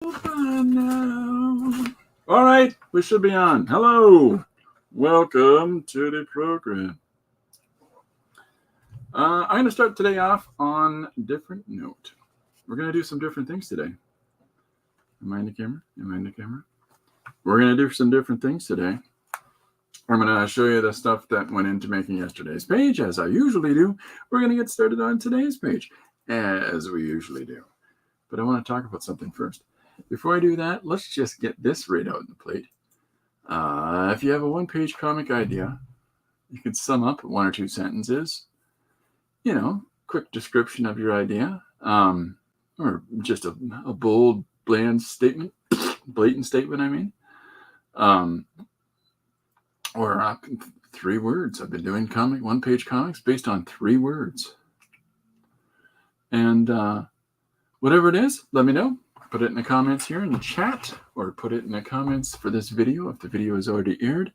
On now. All right, we should be on. Hello, welcome to the program. I'm going to start today off on a different note. We're going to do some different things today. Am I in the camera? Am I in the camera? We're going to do some different things today. I'm going to show you the stuff that went into making yesterday's page, as I usually do. We're going to get started on today's page, as we usually do. But I want to talk about something first. Before I do that, let's just get this right out on the plate. If you have a one-page comic idea, you can sum up one or two sentences, quick description of your idea, or just a bold, blatant statement, or 3 words. I've been doing one-page comics based on 3 words. And whatever it is, let me know. Put it in the comments here in the chat, or put it in the comments for this video if the video is already aired,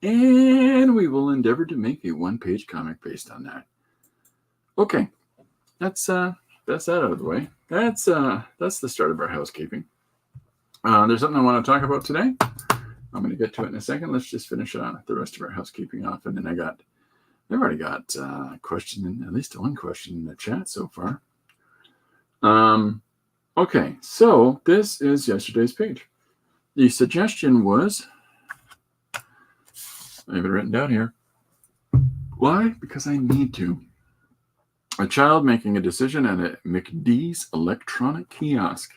and we will endeavor to make a one-page comic based on that. Okay, that's that out of the way. That's the start of our housekeeping. There's something I want to talk about today. I'm going to get to it in a second. Let's just finish the rest of our housekeeping off, and then I've already got a question, at least one question in the chat so far. Okay, so this is yesterday's page. The suggestion was, I have it written down here. Why? Because I need to. A child making a decision at a McD's electronic kiosk.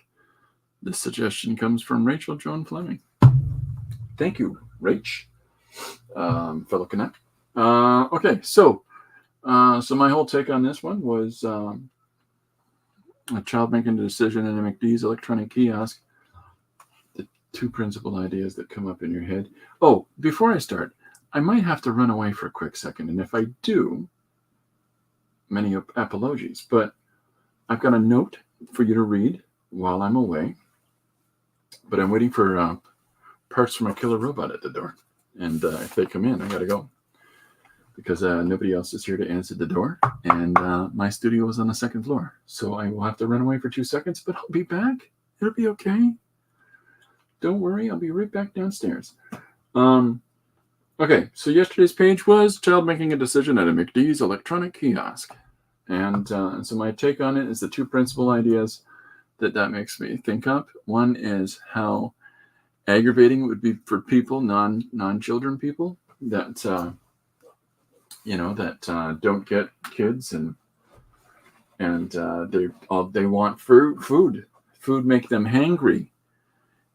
This suggestion comes from Rachel Joan Fleming. Thank you, Rach, fellow Connect. Okay, so my whole take on this one was a child making a decision in a McD's electronic kiosk. The 2 principal ideas that come up in your head. Oh, before I start, I might have to run away for a quick second. And if I do, many apologies. But I've got a note for you to read while I'm away. But I'm waiting for parts from a killer robot at the door. And if they come in, I got to go. Because nobody else is here to answer the door, and my studio is on the 2nd floor. So I will have to run away for 2 seconds, but I'll be back. It'll be okay. Don't worry, I'll be right back downstairs. Okay, so yesterday's page was child making a decision at a McD's electronic kiosk. And so my take on it is the 2 principal ideas that makes me think up. One is how aggravating it would be for people, non-children people, that don't get kids, and they want food. Food make them angry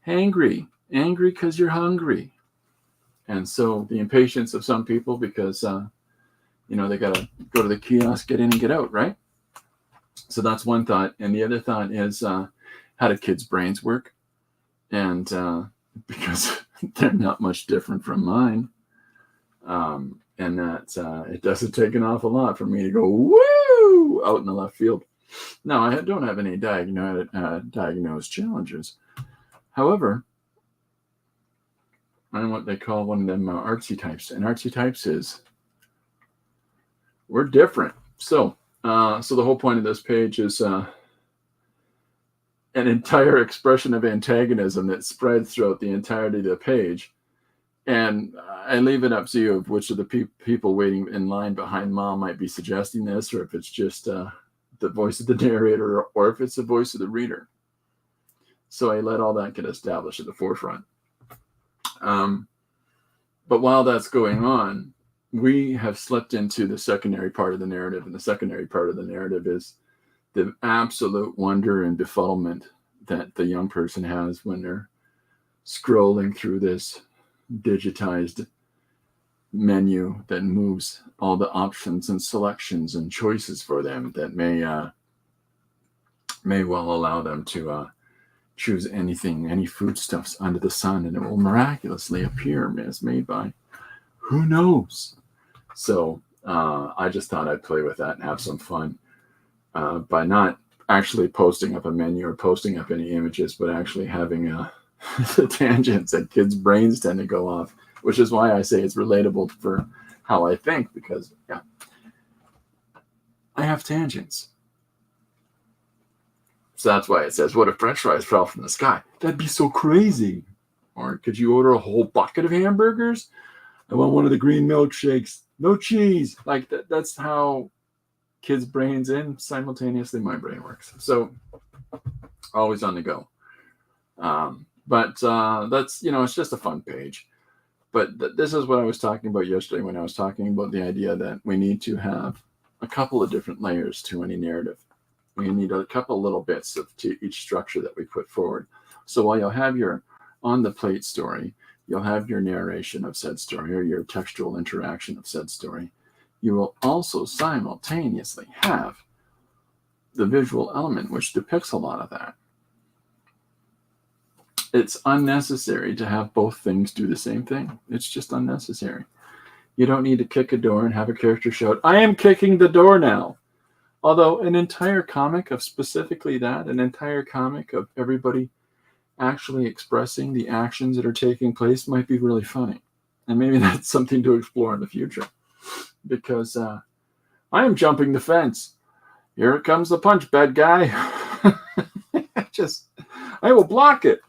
because you're hungry, and so the impatience of some people because they gotta go to the kiosk, get in and get out, right? So that's one thought, and the other thought is how do kids' brains work, and because they're not much different from mine. And that it doesn't take an awful lot for me to go woo out in the left field. No, I don't have any diagnosed challenges. However, I'm what they call one of them artsy types, and artsy types is we're different. So the whole point of this page is an entire expression of antagonism that spreads throughout the entirety of the page. And I leave it up to you of which of the people waiting in line behind mom might be suggesting this, or if it's just the voice of the narrator, or if it's the voice of the reader. So I let all that get established at the forefront. But while that's going on, we have slipped into the secondary part of the narrative, and the secondary part of the narrative is the absolute wonder and befuddlement that the young person has when they're scrolling through this digitized menu that moves all the options and selections and choices for them that may well allow them to choose anything, any foodstuffs under the sun, and it will miraculously appear as made by who knows. So I just thought I'd play with that and have some fun by not actually posting up a menu or posting up any images, but actually having the tangents that kids' brains tend to go off, which is why I say it's relatable for how I think, because I have tangents. So that's why it says, what if French fries fell from the sky? That'd be so crazy. Or could you order a whole bucket of hamburgers? I want one of the green milkshakes. No cheese. Like that's how kids' brains and simultaneously my brain works. So always on the go. But that's, it's just a fun page. But this is what I was talking about yesterday when I was talking about the idea that we need to have a couple of different layers to any narrative. We need a couple little bits to each structure that we put forward. So while you'll have your on the plate story, you'll have your narration of said story or your textual interaction of said story. You will also simultaneously have the visual element, which depicts a lot of that. It's unnecessary to have both things do the same thing. It's just unnecessary. You don't need to kick a door and have a character shout, I am kicking the door now. Although an entire comic of specifically that, an entire comic of everybody actually expressing the actions that are taking place might be really funny. And maybe that's something to explore in the future. Because I am jumping the fence. Here it comes the punch, bad guy. I will block it.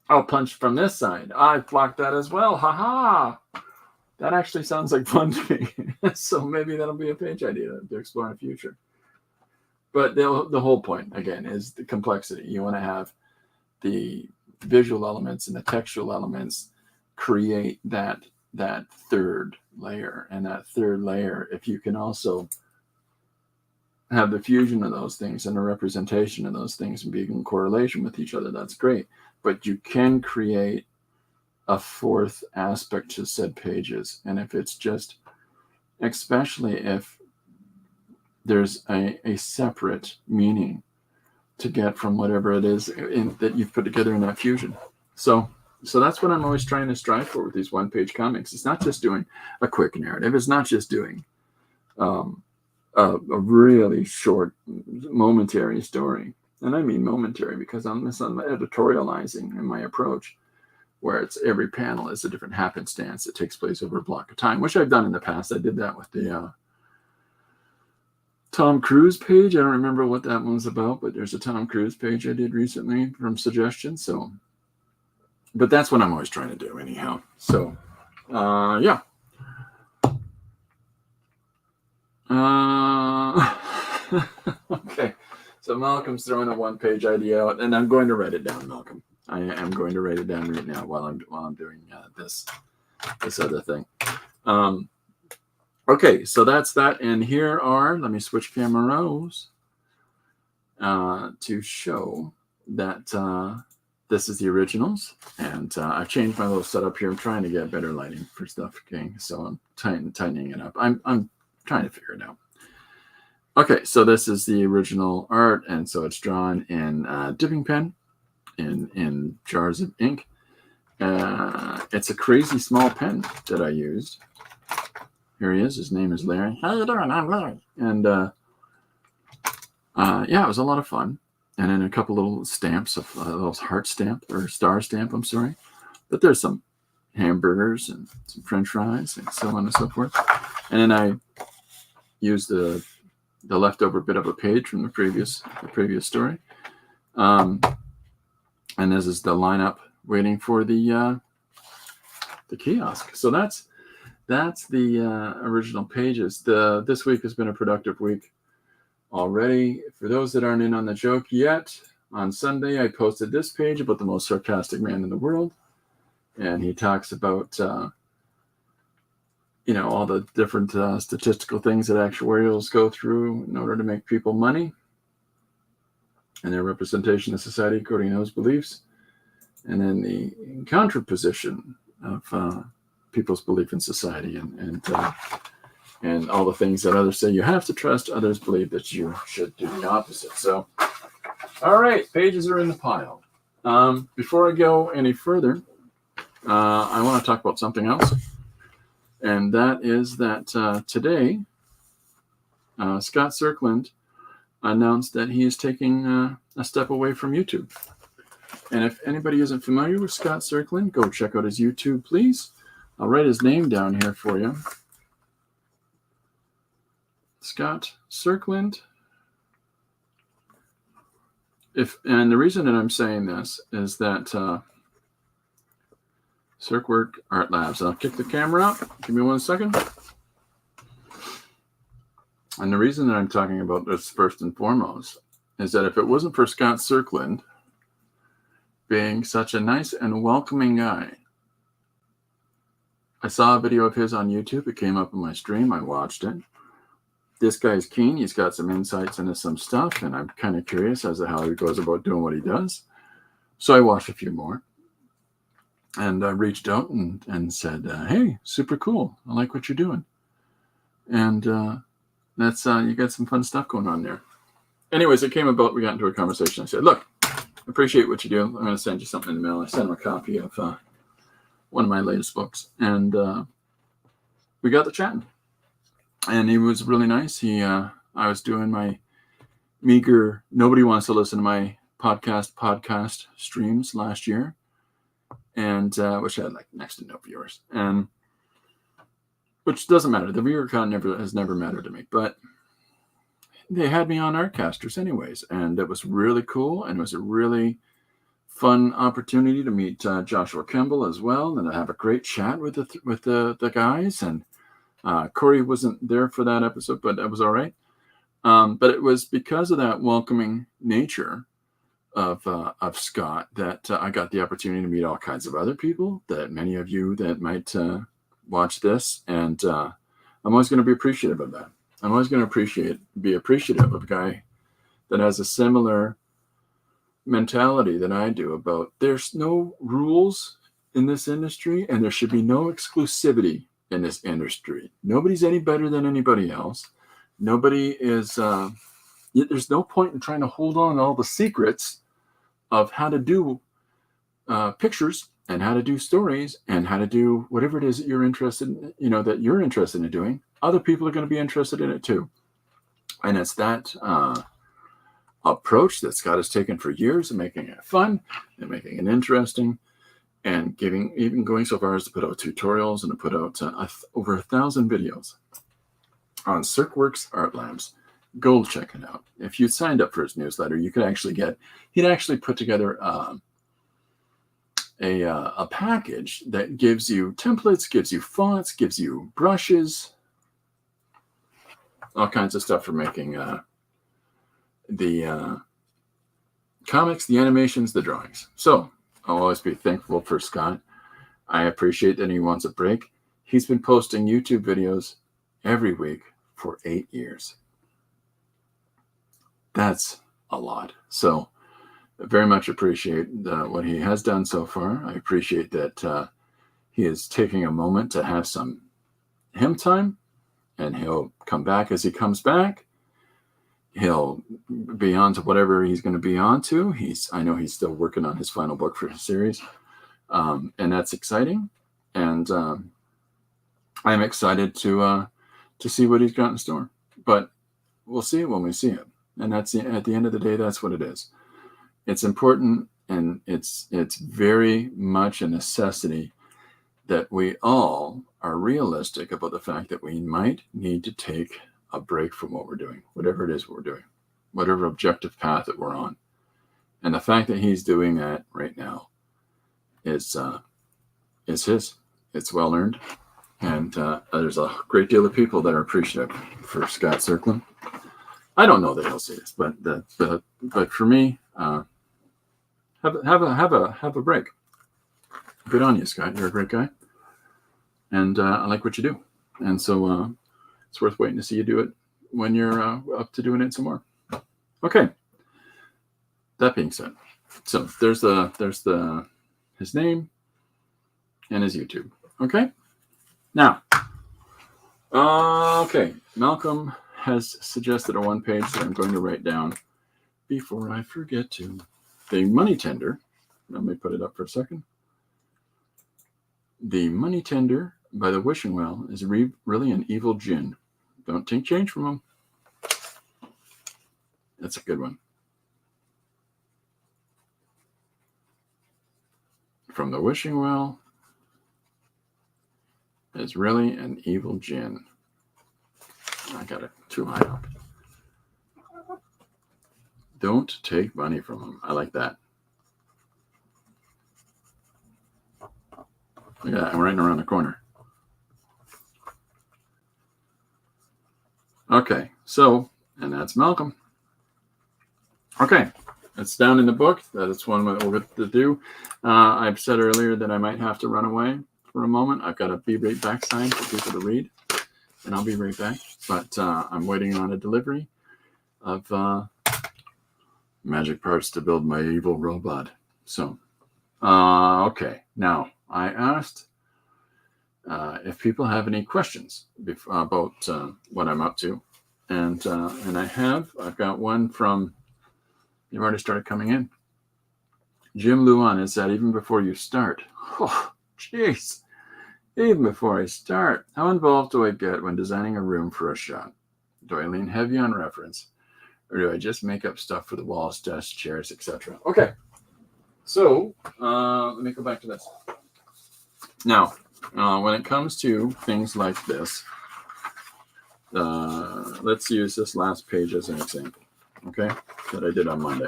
I'll punch from this side. I blocked that as well. Ha ha. That actually sounds like fun to me. So maybe that'll be a page idea to explore in the future. But the whole point, again, is the complexity. You want to have the visual elements and the textual elements create that third layer. And that third layer, if you can also have the fusion of those things and a representation of those things and be in correlation with each other, that's great. But you can create a fourth aspect to said pages. And if it's just, especially if there's a separate meaning to get from whatever it is that you've put together in that fusion. So that's what I'm always trying to strive for with these one-page comics. It's not just doing a quick narrative. It's not just doing a really short, momentary story. And I mean momentary because I'm editorializing in my approach, where it's every panel is a different happenstance that takes place over a block of time, which I've done in the past. I did that with the Tom Cruise page. I don't remember what that one was about, but there's a Tom Cruise page I did recently from suggestions. So, but that's what I'm always trying to do anyhow. So, yeah. Okay. So Malcolm's throwing a one-page idea out, and I'm going to write it down, Malcolm. I am going to write it down right now while I'm doing this other thing. Okay, so that's that. And here are, let me switch cameras to show that this is the originals. And I've changed my little setup here. I'm trying to get better lighting for stuff, okay? So I'm tightening it up. I'm trying to figure it out. Okay, so this is the original art, and so it's drawn in dipping pen, in jars of ink. It's a crazy small pen that I used. Here he is. His name is Larry. How you doing? I'm Larry. And yeah, it was a lot of fun. And then a couple little stamps of little heart stamp or star stamp. I'm sorry, but there's some hamburgers and some French fries and so on and so forth. And then I used the leftover bit of a page from the previous story. And this is the lineup waiting for the kiosk. So that's the original pages. This week has been a productive week already. For those that aren't in on the joke yet, on Sunday I posted this page about the most sarcastic man in the world, and he talks about all the different statistical things that actuarials go through in order to make people money and their representation of society according to those beliefs. And then the contraposition of people's belief in society and all the things that others say you have to trust, others believe that you should do the opposite. So, all right, pages are in the pile. Before I go any further, I want to talk about something else. And that is that today, Scott Serkland announced that he is taking a step away from YouTube. And if anybody isn't familiar with Scott Serkland, go check out his YouTube, please. I'll write his name down here for you. Scott Serkland. And the reason that I'm saying this is that Circwork Art Labs. I'll kick the camera up. Give me 1 second. And the reason that I'm talking about this first and foremost is that if it wasn't for Scott Circland being such a nice and welcoming guy, I saw a video of his on YouTube. It came up in my stream. I watched it. This guy's keen. He's got some insights into some stuff, and I'm kind of curious as to how he goes about doing what he does. So I watched a few more. And I reached out and said, hey, super cool. I like what you're doing. And that's you got some fun stuff going on there. Anyways, it came about. We got into a conversation. I said, look, I appreciate what you do. I'm going to send you something in the mail. I sent him a copy of one of my latest books. And we got to chatting. And he was really nice. I was doing my meager, nobody wants to listen to my podcast streams last year. And which had like next to no viewers, and which doesn't matter. The viewer count has never mattered to me, but they had me on Artcasters anyways, and it was really cool, and it was a really fun opportunity to meet Joshua Kemble as well, and to have a great chat with the guys. And Corey wasn't there for that episode, but that was all right. But it was because of that welcoming nature of Scott that I got the opportunity to meet all kinds of other people, that many of you that might watch this, and I'm always going to be appreciative of that. I'm always going to be appreciative of a guy that has a similar mentality than I do about there's no rules in this industry, and there should be no exclusivity in this industry. Nobody's any better than anybody else. Nobody is there's no point in trying to hold on to all the secrets of how to do pictures and how to do stories and how to do whatever it is that you're interested in, that you're interested in doing. Other people are going to be interested in it too. And it's that approach that Scott has taken for years of making it fun and making it interesting, and even going so far as to put out tutorials and to put out over 1,000 videos on Circworks Art Labs. Go check it out. If you signed up for his newsletter, you could actually he'd actually put together a package that gives you templates, gives you fonts, gives you brushes, all kinds of stuff for making the comics, the animations, the drawings. So I'll always be thankful for Scott. I appreciate that he wants a break. He's been posting YouTube videos every week for 8 years. That's a lot. So I very much appreciate what he has done so far. I appreciate that he is taking a moment to have some him time, and he'll come back as he comes back. He'll be on to whatever he's going to be on to. I know he's still working on his final book for his series, and that's exciting. And I'm excited to see what he's got in store. But we'll see it when we see it. And at the end of the day, that's what it is. It's important, and it's very much a necessity that we all are realistic about the fact that we might need to take a break from what we're doing, whatever it is we're doing, whatever objective path that we're on. And the fact that he's doing that right now is his. It's well earned, and there's a great deal of people that are appreciative for Scott Circland. I don't know that he'll see this, but for me, have a break. Good on you, Scott. You're a great guy, and I like what you do. And so it's worth waiting to see you do it when you're up to doing it some more. Okay. That being said, so there's his name and his YouTube. Okay. Now, okay, Malcolm has suggested a one page that I'm going to write down before I forget to. The Money Tender. Let me put it up for a second. The Money Tender by the Wishing Well is really an evil djinn. Don't take change from him. That's a good one. From the Wishing Well is really an evil djinn. I got it too high up. Don't take money from them. I like that. Look at that. I'm right around the corner. Okay, so, and that's Malcolm. Okay, it's down in the book. That is one we're to do. I've said earlier that I might have to run away for a moment. I've got a be right back sign for people to read, and I'll be right back. But I'm waiting on a delivery of magic parts to build my evil robot. So, okay. Now, I asked if people have any questions about what I'm up to. And I have. I've got one from, you've already started coming in. Jim Luan is that even before you start? Oh, jeez. Even before I start, how involved do I get when designing a room for a shot? Do I lean heavy on reference? Or do I just make up stuff for the walls, desks, chairs, etc.? Okay. So let me go back to this. Now, when it comes to things like this, let's use this last page as an example, okay, that I did on Monday.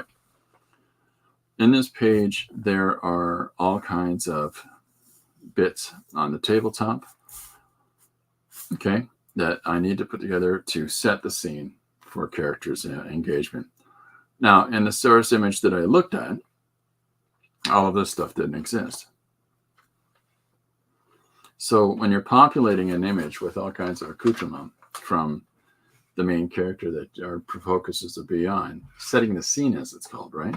In this page, there are all kinds of bits on the tabletop, okay, that I need to put together to set the scene for characters' engagement. Now, in the source image that I looked at, all of this stuff didn't exist. So when you're populating an image with all kinds of accoutrement from the main character that our focus is to be on, setting the scene as it's called, right?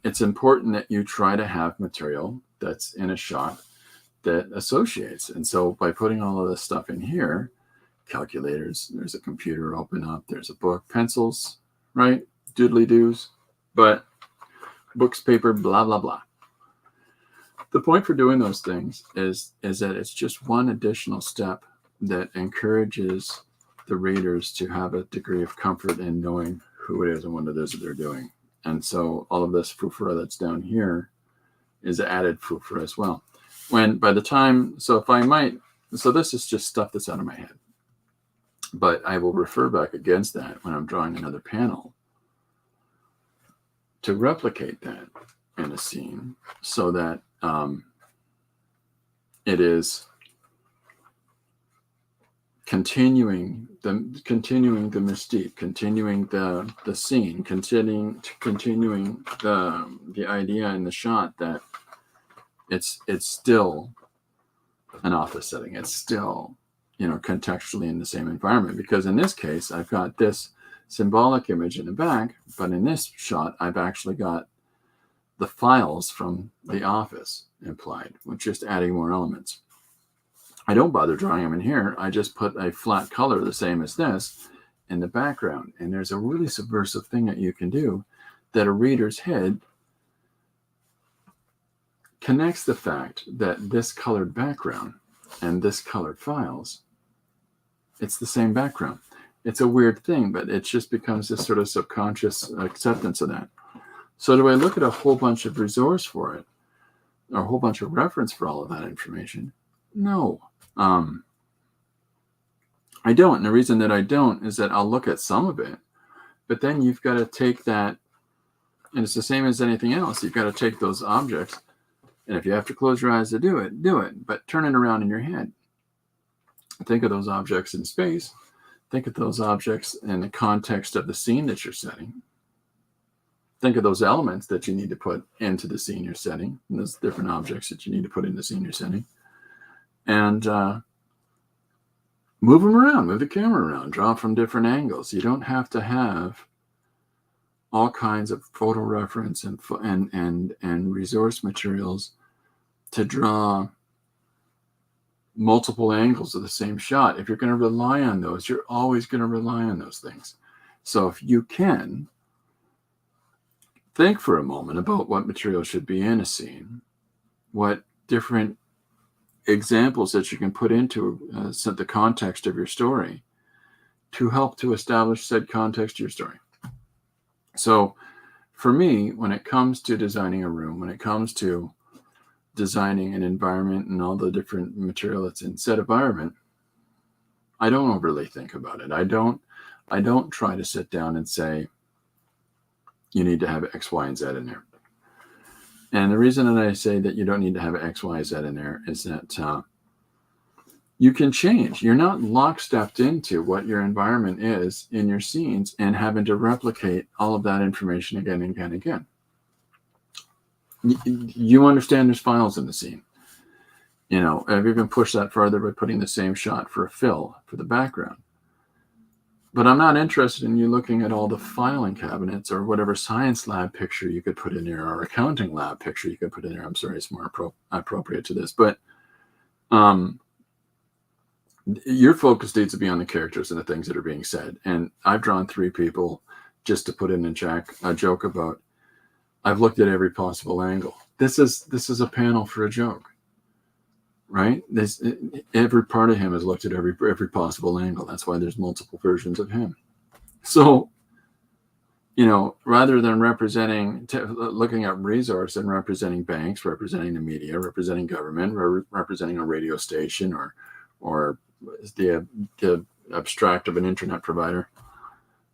It's important that you try to have material that's in a shot that associates. And so by putting all of this stuff in here, calculators, there's a computer open up, there's a book, pencils, right? Doodly-doos, but books, paper, blah, blah, blah. The point for doing those things is that it's just one additional step that encourages the readers to have a degree of comfort in knowing who it is and what it is that they're doing. And so all of this foofara that's down here is added foofara as well. When by the time, so if I might, so this is just stuff that's out of my head, but I will refer back against that when I'm drawing another panel to replicate that in a scene so that it is continuing the mystique, continuing the scene, continuing the idea in the shot that it's still an office setting. It's still, contextually in the same environment, because in this case I've got this symbolic image in the back, but in this shot I've actually got the files from the office implied, with just adding more elements. I don't bother drawing them in here. I just put a flat color the same as this in the background. And there's a really subversive thing that you can do that a reader's head connects the fact that this colored background and this colored files, it's the same background. It's a weird thing, but it just becomes this sort of subconscious acceptance of that. So do I look at a whole bunch of resource for it, or a whole bunch of reference for all of that information? No. I don't. And the reason that I don't is that I'll look at some of it, but then you've got to take that, and it's the same as anything else. You've got to take those objects, and if you have to close your eyes to do it, but turn it around in your head. Think of those objects in space. Think of those objects in the context of the scene that you're setting. Think of those elements that you need to put into the scene you're setting, and those different objects that you need to put in the scene you're setting. And move them around, move the camera around, draw from different angles. You don't have to have all kinds of photo reference and resource materials to draw multiple angles of the same shot. If you're going to rely on those, you're always going to rely on those things. So if you can, think for a moment about what material should be in a scene, what different examples that you can put into the context of your story to help to establish said context to your story. So for me, when it comes to designing a room, when it comes to designing an environment and all the different material that's in said environment, I don't overly think about it. I don't try to sit down and say, you need to have X, Y, and Z in there. And the reason that I say that you don't need to have X, Y, Z in there is that you can change. You're not lockstepped into what your environment is in your scenes and having to replicate all of that information again and again and again. You understand there's files in the scene. I've even pushed that further by putting the same shot for a fill for the background. But I'm not interested in you looking at all the filing cabinets or whatever science lab picture you could put in there or accounting lab picture you could put in there. I'm sorry, it's more appropriate to this. But your focus needs to be on the characters and the things that are being said. And I've drawn 3 people just to put in a joke about, I've looked at every possible angle. This is a panel for a joke, right? Every part of him has looked at every possible angle. That's why there's multiple versions of him. So, rather than looking at resource and representing banks, representing the media, representing government, representing a radio station or the abstract of an internet provider,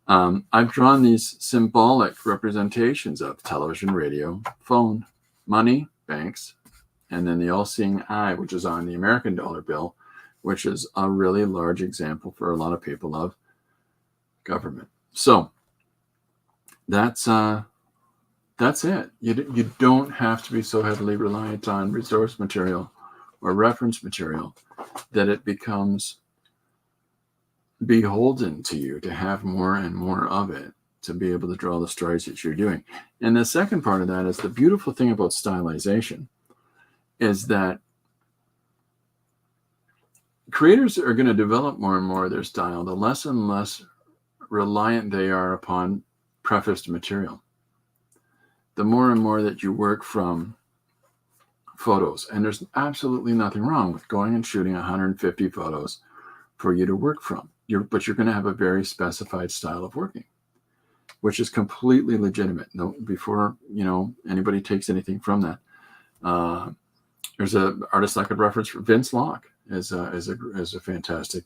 I've drawn these symbolic representations of television, radio, phone, money, banks, and then the all-seeing eye, which is on the American dollar bill, which is a really large example for a lot of people of government. So that's it. You don't have to be so heavily reliant on resource material or reference material that it becomes beholden to you to have more and more of it to be able to draw the stories that you're doing. And the second part of that is the beautiful thing about stylization is that creators are going to develop more and more of their style, the less and less reliant they are upon prefaced material. The more and more that you work from photos, and there's absolutely nothing wrong with going and shooting 150 photos for you to work from. But you're going to have a very specified style of working, which is completely legitimate. No, before anybody takes anything from that, there's an artist I could reference for Vince Locke as a fantastic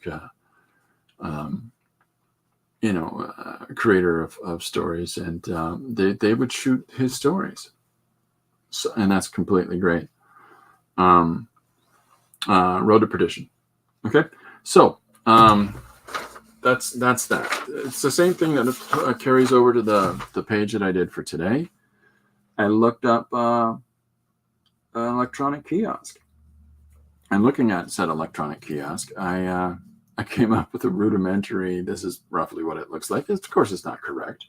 creator of stories, and they would shoot his stories, and that's completely great. Road to Perdition. Okay, so that's that. It's the same thing that carries over to the page that I did for today. I looked up an electronic kiosk. And looking at said electronic kiosk, I came up with a rudimentary, this is roughly what it looks like. Of course, it's not correct.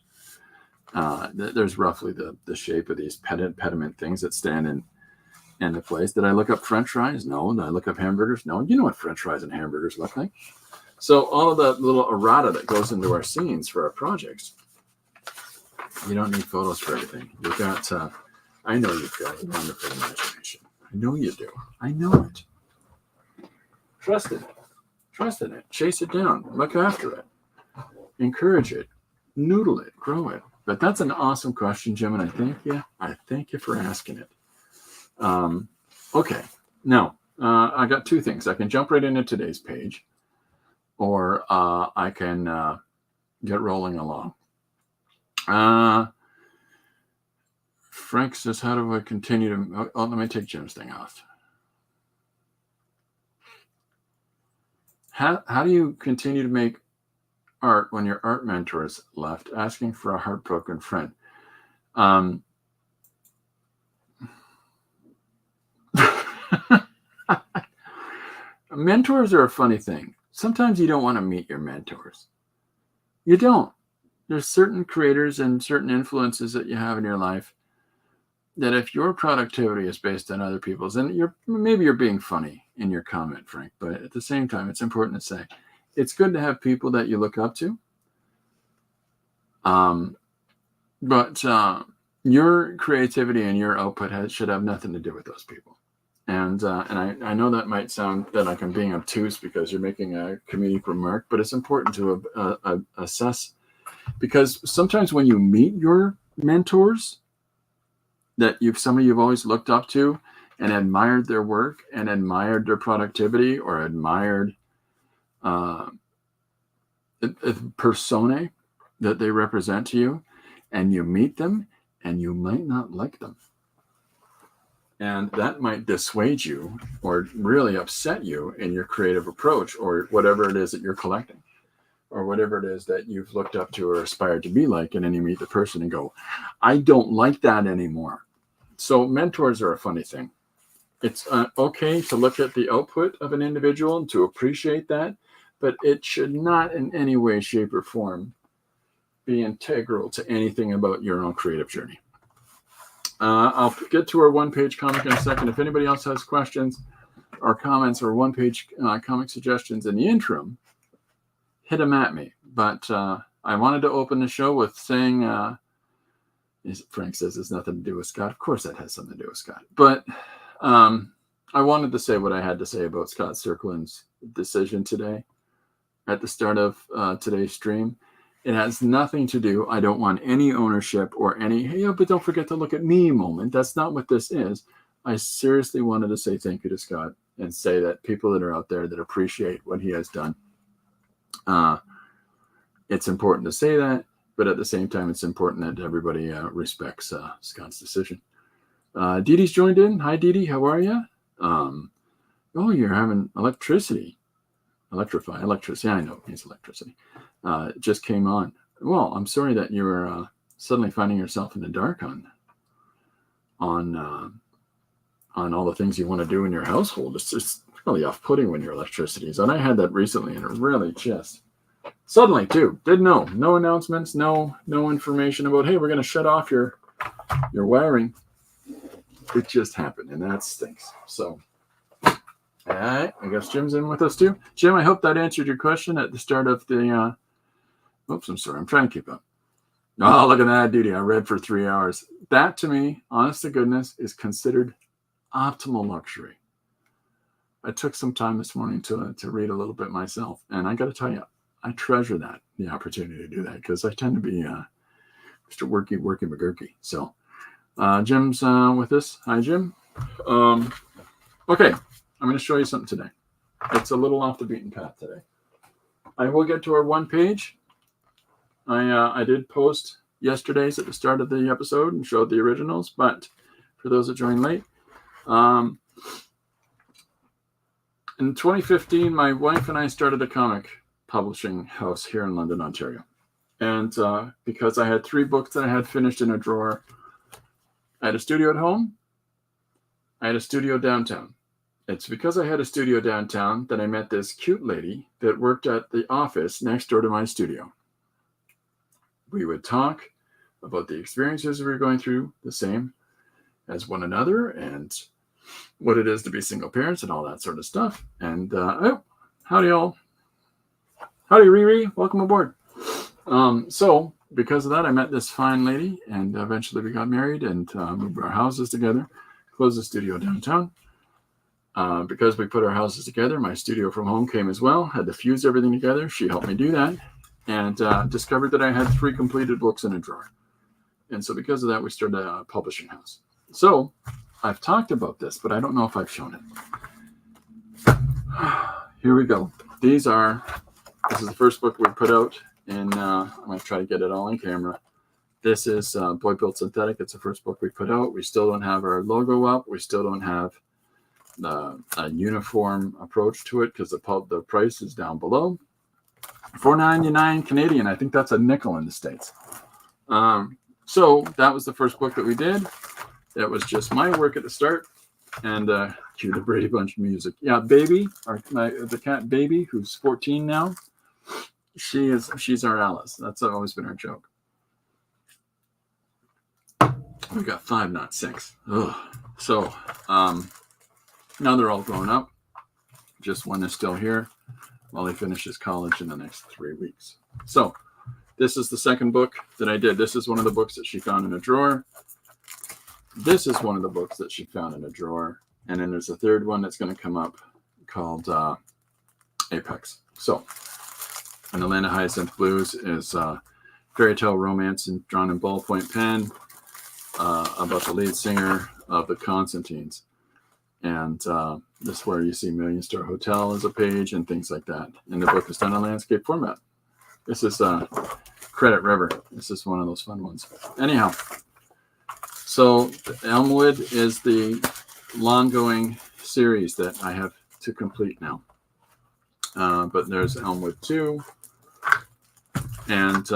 There's roughly the shape of these pediment things that stand in the place. Did I look up French fries? No. Did I look up hamburgers? No. You know what French fries and hamburgers look like. So all of the little errata that goes into our scenes for our projects, you don't need photos for everything. You've got, I know you've got a wonderful imagination. I know you do. I know it. Trust in it. Trust in it. Chase it down. Look after it. Encourage it. Noodle it. Grow it. But that's an awesome question, Jim, and I thank you. I thank you for asking it. Okay. Now, I got 2 things. I can jump right into today's page, or I can get rolling along. Frank says, how do I continue to... Oh, let me take Jim's thing off. How do you continue to make art when your art mentor is left, asking for a heartbroken friend? Mentors are a funny thing. Sometimes you don't want to meet your mentors. You don't. There's certain creators and certain influences that you have in your life that if your productivity is based on other people's, and maybe you're being funny in your comment, Frank, but at the same time, it's important to say it's good to have people that you look up to. But your creativity and your output should have nothing to do with those people. And I know that might sound that like I'm being obtuse because you're making a comedic remark, but it's important to assess, because sometimes when you meet your mentors that some of you've always looked up to and admired their work and admired their productivity or admired personae that they represent to you, and you meet them and you might not like them. And that might dissuade you or really upset you in your creative approach or whatever it is that you're collecting or whatever it is that you've looked up to or aspired to be like. And then you meet the person and go, I don't like that anymore. So mentors are a funny thing. It's okay to look at the output of an individual and to appreciate that, but it should not in any way, shape, or form be integral to anything about your own creative journey. I'll get to our one-page comic in a second. If anybody else has questions or comments or one-page comic suggestions in the interim, hit them at me. But I wanted to open the show with saying, Frank says it's nothing to do with Scott. Of course that has something to do with Scott. But I wanted to say what I had to say about Scott Circlin's decision today at the start of today's stream. It has nothing to do, I don't want any ownership or any, hey, but don't forget to look at me moment. That's not what this is. I seriously wanted to say thank you to Scott and say that people that are out there that appreciate what he has done, it's important to say that, but at the same time, it's important that everybody respects Scott's decision. Dee Dee's joined in. Hi, Dee Dee. How are you? Oh, you're having electricity. Electricity. Yeah, I know it means electricity. It just came on. Well, I'm sorry that you were suddenly finding yourself in the dark on all the things you want to do in your household. It's just really off-putting when your electricity is on. I had that recently, and it really just suddenly too. Didn't know. No announcements. No information about, hey, we're going to shut off your wiring. It just happened, and that stinks. So. All right, I guess Jim's in with us too. Jim, I hope that answered your question at the start of the. Oops, I'm sorry. I'm trying to keep up. Oh, look at that, duty. I read for 3 hours. That, to me, honest to goodness, is considered optimal luxury. I took some time this morning to read a little bit myself, and I got to tell you, I treasure that, the opportunity to do that, because I tend to be Mr. Worky McGurky. So, Jim's with us. Hi, Jim. Okay. I'm going to show you something today. It's a little off the beaten path today. I will get to our one page. I did post yesterday's at the start of the episode and showed the originals, but for those that joined late, in 2015, my wife and I started a comic publishing house here in London, Ontario. And because I had 3 books that I had finished in a drawer, I had a studio at home. I had a studio downtown. It's because I had a studio downtown that I met this cute lady that worked at the office next door to my studio. We would talk about the experiences we were going through, the same as one another, and what it is to be single parents and all that sort of stuff. And howdy y'all. Howdy Riri, welcome aboard. So because of that, I met this fine lady, and eventually we got married and moved our houses together, closed the studio downtown. Because we put our houses together, my studio from home came as well. Had to fuse everything together. She helped me do that, and discovered that I had 3 completed books in a drawer. And so because of that, we started a publishing house. So I've talked about this, but I don't know if I've shown it. Here we go. This is the first book we put out, and I'm going to try to get it all on camera. This is Boy Built Synthetic. It's the first book we put out. We still don't have our logo up. We still don't have a uniform approach to it because the price is down below. $4.99 Canadian. I think that's a nickel in the States. So that was the first book that we did. That was just my work at the start, and cue the Brady Bunch music. Yeah, Baby, the cat Baby, who's 14 now. She's our Alice. That's always been our joke. We got 5, not 6. Ugh. So now they're all grown up. Just one is still here while he finishes college in the next 3 weeks. So this is the second book that I did. This is one of the books that she found in a drawer. This is one of the books that she found in a drawer. And then there's a third one that's going to come up called Apex. So, and Atlanta Hyacinth Blues is fairy tale romance and drawn in ballpoint pen about the lead singer of the Constantines. And this is where you see Million Star Hotel as a page and things like that. And the book is done in landscape format. This is Credit River. This is one of those fun ones. Anyhow, so Elmwood is the long-going series that I have to complete now. But there's Elmwood 2. And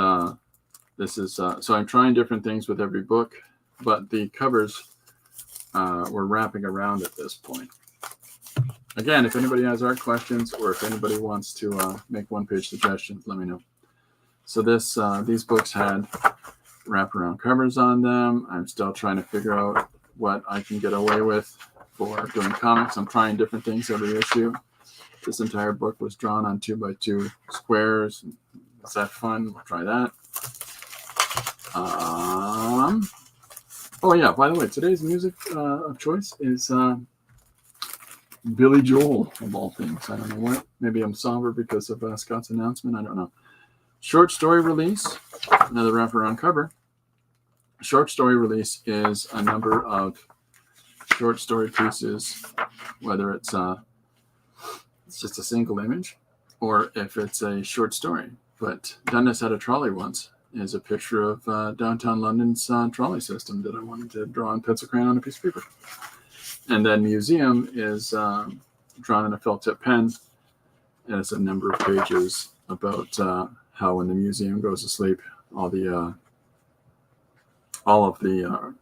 this is, so I'm trying different things with every book, but the covers we're wrapping around at this point. Again, if anybody has art questions or if anybody wants to make one-page suggestions, let me know. So this these books had wraparound covers on them. I'm still trying to figure out what I can get away with for doing comics. I'm trying different things every issue. This entire book was drawn on 2x2 squares. Is that fun? We'll try that. Oh yeah, by the way, today's music of choice is Billy Joel, of all things. I don't know what. Maybe I'm somber because of Scott's announcement. I don't know. Short story release, another wraparound cover. Short story release is a number of short story pieces, whether it's just a single image or if it's a short story. But done this at a trolley once is a picture of downtown London's trolley system that I wanted to draw in pencil crayon on a piece of paper. And then museum is drawn in a felt tip pen. And it's a number of pages about how when the museum goes to sleep, all of the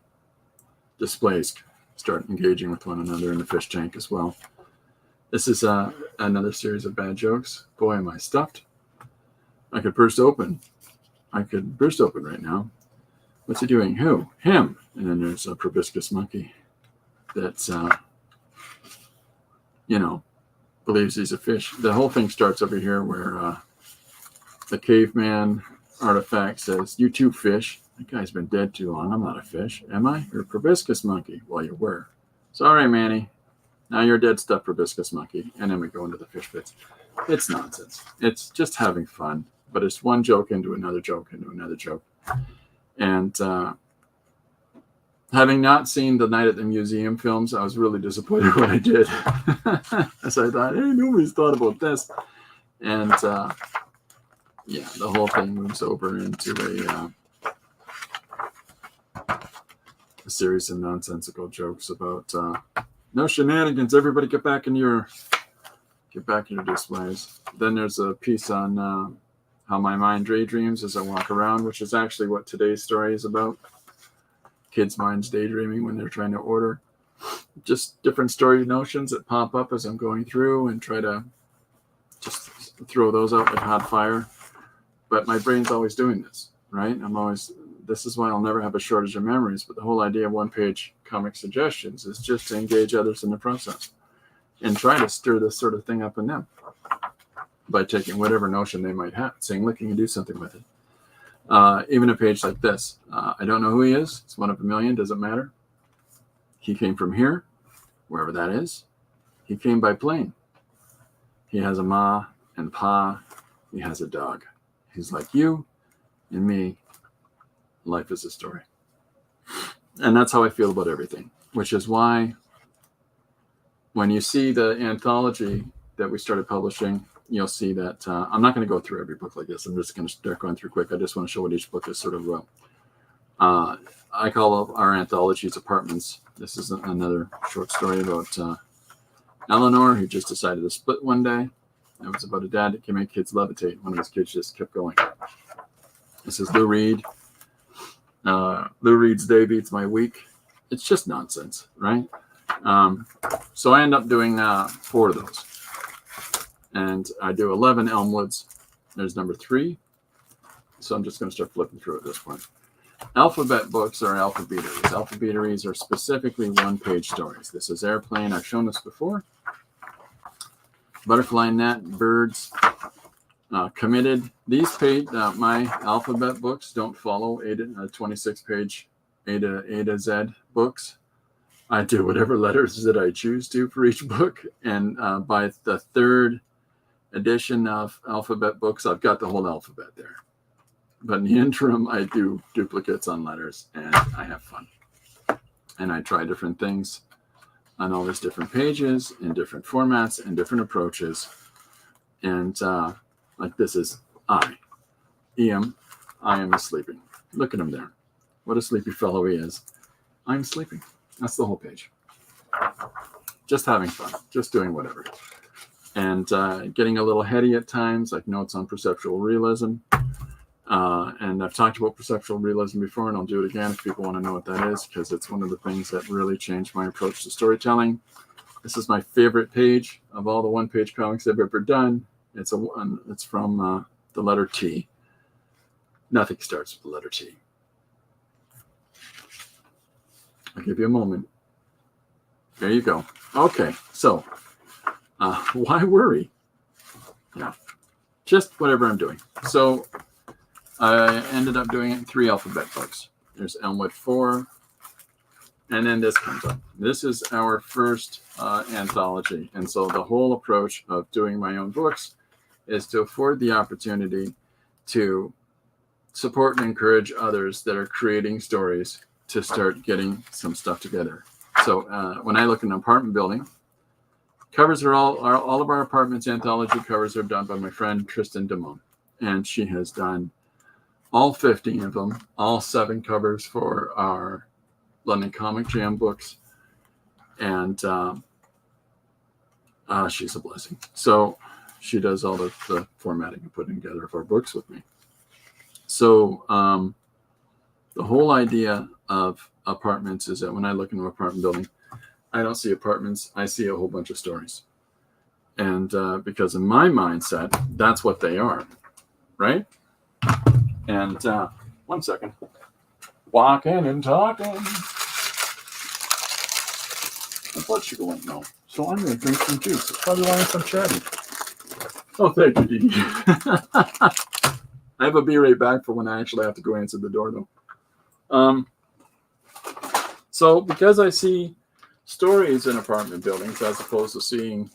displays start engaging with one another in the fish tank as well. This is another series of bad jokes. Boy, am I stuffed. I could burst open. I could burst open right now. What's he doing? Who? Him. And then there's a proboscis monkey that's, believes he's a fish. The whole thing starts over here where the caveman artifact says, "You too, fish." That guy's been dead too long. I'm not a fish. Am I? You're a proboscis monkey. Well, you were. Sorry, Manny. Now you're a dead stuffed proboscis monkey. And then we go into the fish pits. It's nonsense. It's just having fun. But it's one joke into another joke into another joke. And having not seen the Night at the Museum films, I was really disappointed when I did. As I thought, hey, nobody's thought about this. And yeah, the whole thing moves over into a series of nonsensical jokes about no shenanigans. Everybody get back in your displays. Then there's a piece on how my mind daydreams as I walk around, which is actually what today's story is about. Kids' minds daydreaming when they're trying to order. Just different story notions that pop up as I'm going through and try to just throw those out like hot fire. But my brain's always doing this, right? This is why I'll never have a shortage of memories. But the whole idea of one-page comic suggestions is just to engage others in the process and try to stir this sort of thing up in them by taking whatever notion they might have, saying, look, you can do something with it. Even a page like this. I don't know who he is. It's one of a million. Doesn't matter. He came from here, wherever that is. He came by plane. He has a ma and pa. He has a dog. He's like you and me. Life is a story. And that's how I feel about everything, which is why when you see the anthology that we started publishing, you'll see that I'm not going to go through every book like this. I'm just going to start going through quick. I just want to show what each book is sort of I call our anthologies apartments. This is another short story about Eleanor, who just decided to split one day. It was about a dad that can make kids levitate. One of his kids just kept going. This is Lou Reed. Lou Reed's Day Beats My Week. It's just nonsense, right? So I end up doing 4 of those. And I do 11 Elmwoods. There's number 3. So I'm just going to start flipping through at this point. Alphabet books are alphabeteries. Alphabeteries are specifically one-page stories. This is Airplane. I've shown this before. Butterfly Net, Birds, Committed. These my alphabet books don't follow 26-page A to Z books. I do whatever letters that I choose to for each book. And by the 3rd edition of alphabet books, I've got the whole alphabet there. But in the interim, I do duplicates on letters, and I have fun. And I try different things on all these different pages, in different formats, and different approaches. And like this is I I am sleeping. Look at him there. What a sleepy fellow he is. I'm sleeping. That's the whole page. Just having fun. Just doing whatever. And getting a little heady at times, like notes on perceptual realism. And I've talked about perceptual realism before, and I'll do it again if people want to know what that is, because it's one of the things that really changed my approach to storytelling. This is my favorite page of all the one-page comics I've ever done. It's from the letter T. Nothing starts with the letter T. I'll give you a moment. There you go. Okay, so why worry? Yeah, just whatever I'm doing. So I ended up doing it in 3 alphabet books. There's Elmwood 4, and then this comes up. This is our first anthology, and so the whole approach of doing my own books is to afford the opportunity to support and encourage others that are creating stories to start getting some stuff together. So when I look at an apartment building, covers are all of our apartments anthology covers are done by my friend Tristan Damone, and she has done all 50 of them, all 7 covers for our London Comic Jam books, and she's a blessing. So she does all the formatting and putting together of our books with me. So the whole idea of apartments is that when I look into an apartment building, I don't see apartments, I see a whole bunch of stories. And because in my mindset, that's what they are, right? And 1 second. Walking and talking. My blood sugar went low, so I'm going to drink some juice. That's probably why I'm chatting. Oh, thank you, Dee. I have a be right back for when I actually have to go answer the door, though. So because I see stories in apartment buildings as opposed to seeing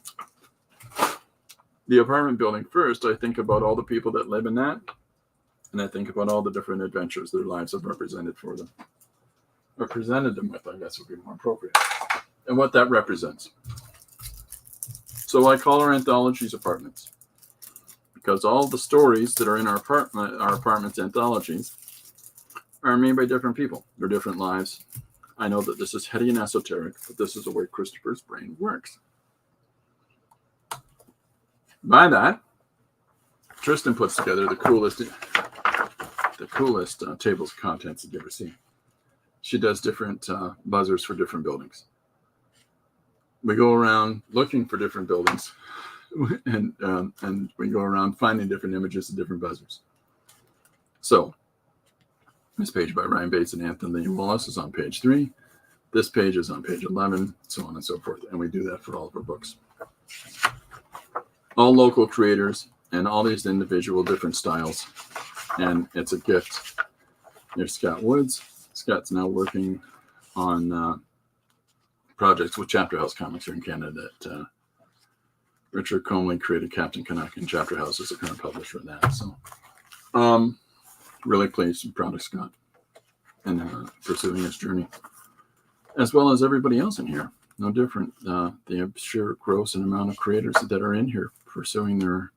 the apartment building first, I think about all the people that live in that, and I think about all the different adventures their lives have represented for them, or presented them with, I guess would be more appropriate, and what that represents. So I call our anthologies apartments, because all the stories that are in our apartments anthologies are made by different people. They're different lives. I know that this is heady and esoteric, but this is the way Christopher's brain works. By that, Tristan puts together the coolest tables of contents you've ever seen. She does different buzzers for different buildings. We go around looking for different buildings, and we go around finding different images of different buzzers. So this page by Ryan Bates and Anthony Wallace is on page 3. This page is on page 11, so on and so forth. And we do that for all of our books. All local creators and all these individual different styles. And it's a gift. There's Scott Woods. Scott's now working on projects with Chapter House Comics here in Canada. Richard Comley created Captain Canuck, and Chapter House is the current publisher of that. So really pleased and proud of Scott and pursuing his journey, as well as everybody else in here. No different. The sheer gross amount of creators that are in here pursuing their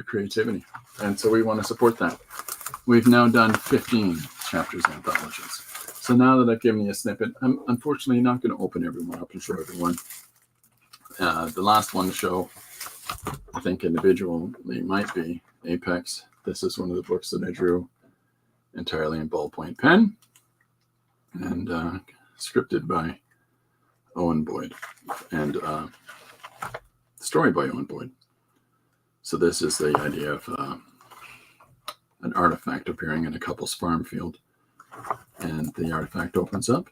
creativity, and so we want to support that. We've now done 15 chapters anthologies. So now that I've given you a snippet, I'm unfortunately not going to open everyone up and show everyone. The last one to show, I think individually, might be Apex. This is one of the books that I drew entirely in ballpoint pen and scripted by Owen Boyd and story by Owen Boyd. So this is the idea of an artifact appearing in a couple's farm field, and the artifact opens up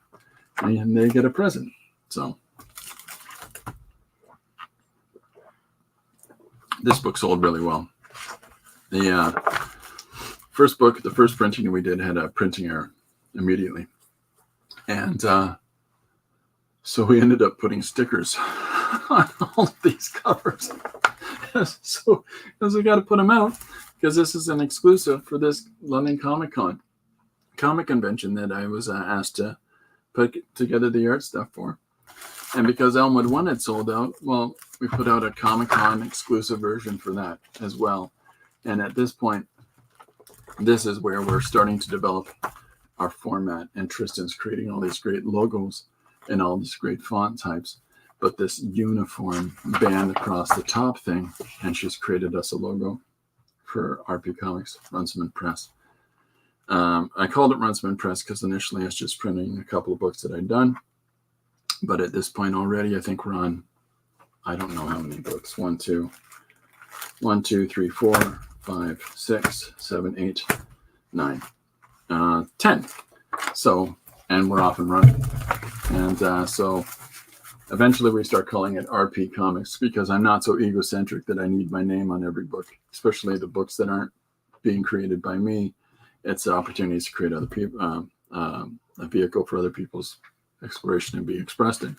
and they get a present. So this book sold really well. The first book, the first printing we did, had a printing error immediately. And so we ended up putting stickers on all of these covers. So we got to put them out, because this is an exclusive for this London Comic convention that I was asked to put together the art stuff for. And because Elmwood 1 had sold out, well, we put out a Comic-Con exclusive version for that as well. And at this point, this is where we're starting to develop our format, and Tristan's creating all these great logos and all these great font types, but this uniform band across the top thing, and she's created us a logo for RP Comics, Runciman Press. I called it Runciman Press because initially I was just printing a couple of books that I'd done, but at this point already, I think we're on, I don't know how many books, 1, 2, 3, 4, 5, 6, 7, 8, 9, 10. So, and we're off and running. And so eventually we start calling it RP Comics, because I'm not so egocentric that I need my name on every book, especially the books that aren't being created by me. It's opportunities to create other people, a vehicle for other people's exploration and be expressed in.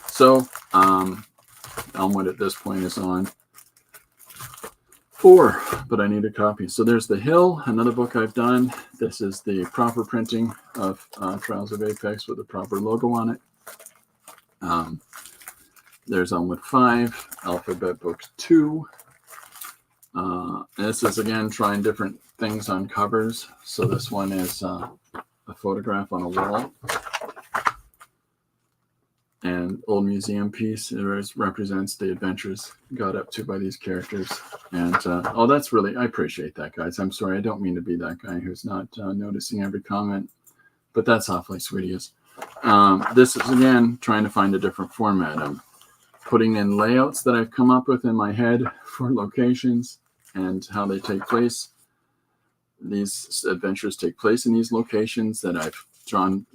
So Elmwood at this point is on 4, but I need a copy. So there's The Hill, another book I've done. This is the proper printing of Trials of Apex with a proper logo on it. There's Elmwood 5, Alphabet Book 2. This is, again, trying different things on covers. So this one is a photograph on a wall. And old museum piece, it represents the adventures got up to by these characters. And oh, that's really, I appreciate that, guys. I'm sorry, I don't mean to be that guy who's not noticing every comment, but that's awfully sweet of you. This is, again, trying to find a different format. I'm putting in layouts that I've come up with in my head for locations and how they take place. These adventures take place in these locations that I've drawn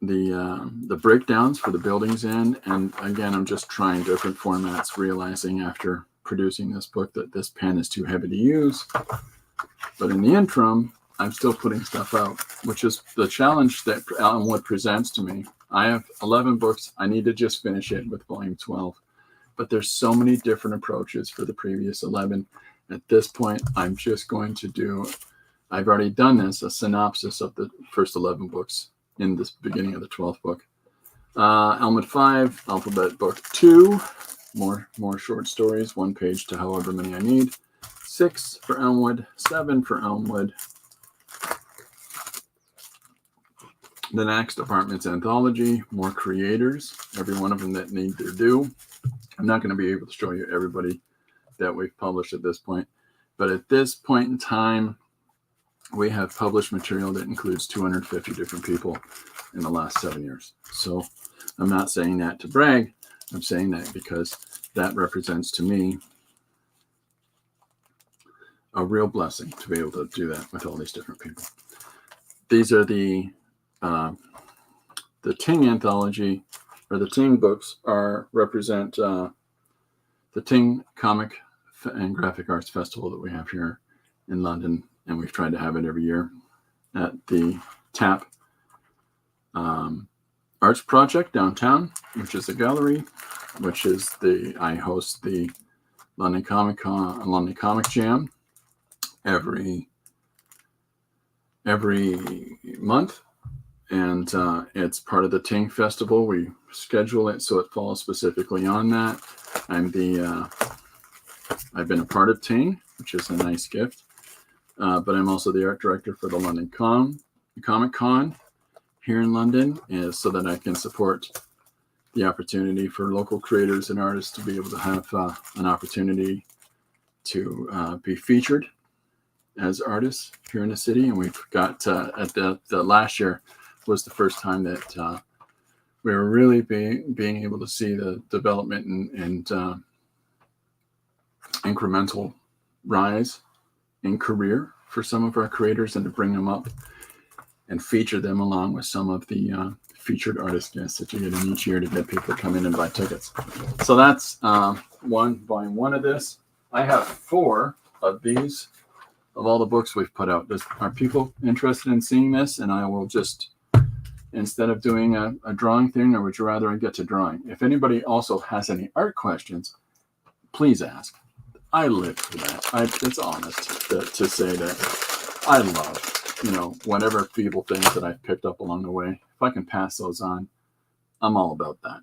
the breakdowns for the buildings in. And again, I'm just trying different formats, realizing after producing this book that this pen is too heavy to use. But in the interim, I'm still putting stuff out, which is the challenge that Elmwood presents to me. I have 11 books. I need to just finish it with volume 12. But there's so many different approaches for the previous 11. At this point, I'm just going to do, I've already done this, a synopsis of the first 11 books in this beginning of the 12th book. Elmwood 5, Alphabet Book 2, more short stories, 1 page to however many I need. 6 for Elmwood, 7 for Elmwood. The next apartment's anthology, more creators, every one of them that need their due. I'm not going to be able to show you everybody that we've published at this point, but at this point in time, we have published material that includes 250 different people in the last 7 years. So I'm not saying that to brag. I'm saying that because that represents to me a real blessing to be able to do that with all these different people. These are the Ting anthology, or the Ting books represent the Ting Comic and Graphic Arts Festival that we have here in London. And we've tried to have it every year at the TAP Arts Project downtown, which is a gallery, which is I host the London Comic Jam every month. And it's part of the Ting Festival. We schedule it so it falls specifically on that. I've been a part of Ting, which is a nice gift. But I'm also the art director for the London Comic Con here in London, so that I can support the opportunity for local creators and artists to be able to have an opportunity to be featured as artists here in the city. And we've got at the last year was the first time that we were really being able to see the development and incremental rise in career for some of our creators, and to bring them up and feature them along with some of the featured artist guests that you get in each year to get people to come in and buy tickets. So that's volume 1 of this. I have 4 of these, of all the books we've put out. Are people interested in seeing this? And I will just, instead of doing a drawing thing, or would you rather I get to drawing? If anybody also has any art questions, please ask. I live for that. It's honest to say that I love, whatever feeble things that I've picked up along the way. If I can pass those on, I'm all about that.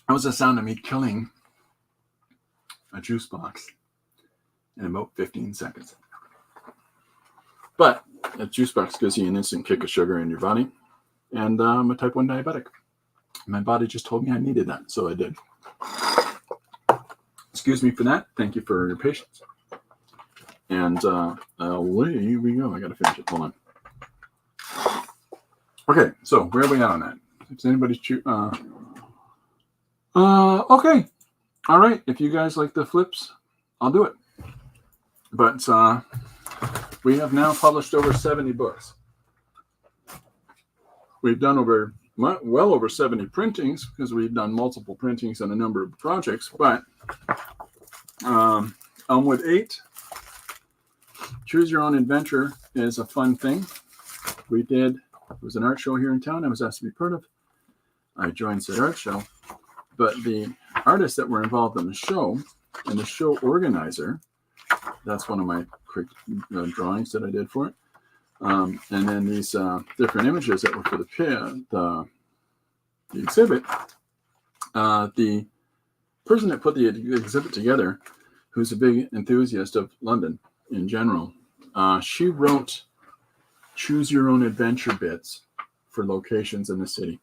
That was the sound of me killing a juice box in about 15 seconds. But a juice box gives you an instant kick of sugar in your body. And I'm a type 1 diabetic. My body just told me I needed that, so I did. Excuse me for that. Thank you for your patience. And away we go. I got to finish it. Hold on. Okay, so where are we at on that? Is anybody okay. All right. If you guys like the flips, I'll do it. But we have now published over 70 books. We've done well over 70 printings because we've done multiple printings on a number of projects. But Elmwood 8, Choose Your Own Adventure is a fun thing. It was an art show here in town I was asked to be part of. I joined said art show. But the artists that were involved in the show and the show organizer, that's one of my quick drawings that I did for it. And then these different images that were for the exhibit. The person that put the exhibit together, who's a big enthusiast of London in general, she wrote Choose Your Own Adventure bits for locations in the city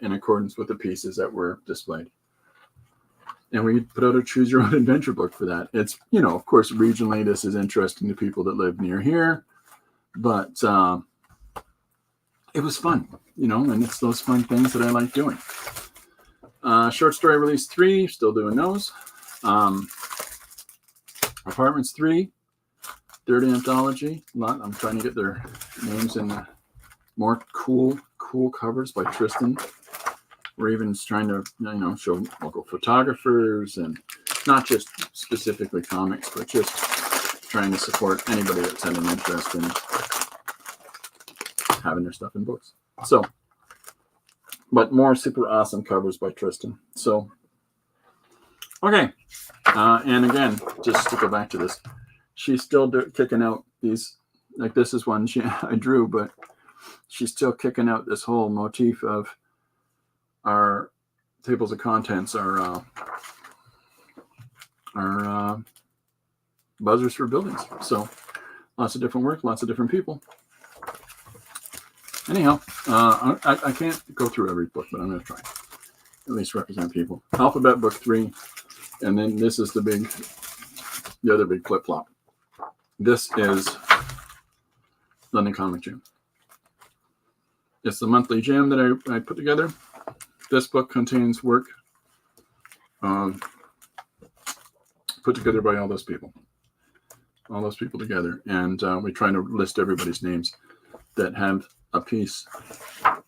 in accordance with the pieces that were displayed. And we put out a Choose Your Own Adventure book for that. It's, of course, regionally, this is interesting to people that live near here. But it was fun, and it's those fun things that I like doing. Short story release 3, still doing those. Apartments 3, third anthology. I'm trying to get their names in more cool covers by Tristan. We're even trying to, show local photographers and not just specifically comics, but just trying to support anybody that's had an interest in having their stuff in books. So, but more super awesome covers by Tristan. So, okay. And again, just to go back to this, she's still kicking out these, like this is one I drew, but she's still kicking out this whole motif of our tables of contents, our buzzers for buildings. So lots of different work, lots of different people. Anyhow, I can't go through every book, but I'm going to try. At least represent people. Alphabet book 3, and then this is the other big flip-flop. This is London Comic Jam. It's the monthly jam that I put together. This book contains work put together by all those people together. And we try to list everybody's names that have a piece,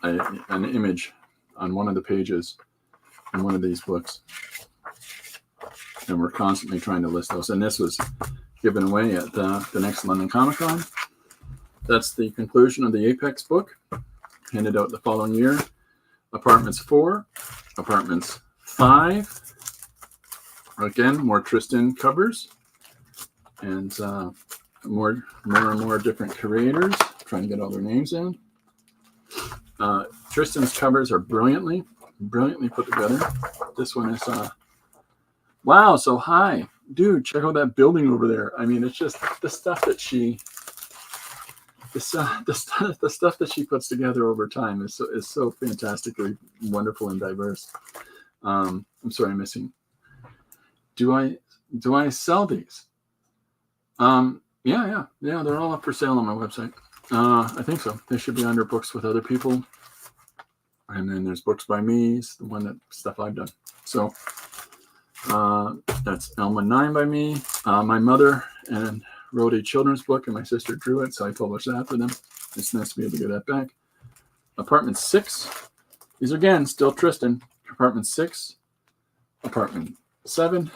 an image on one of the pages in one of these books. And we're constantly trying to list those. And this was given away at the next London Comic Con. That's the conclusion of the Apex book, handed out the following year. Apartments 4, Apartments 5. Again, more Tristan covers, and more and more different creators. Trying to get all their names in. Tristan's covers are brilliantly put together. This one is wow, so high, dude! Check out that building over there. I mean, it's just the stuff that she. The stuff that she puts together over time is so fantastically wonderful and diverse. I'm sorry, I'm missing. Do I sell these? Yeah. They're all up for sale on my website. I think so. They should be under books with other people. And then there's books by me. It's the one that stuff I've done. So that's Elma 9 by me. My mother wrote a children's book, and my sister drew it, so I published that for them. It's nice to be able to get that back. Apartment 6. These are, again, still Tristan. Apartment 6. Apartment 7.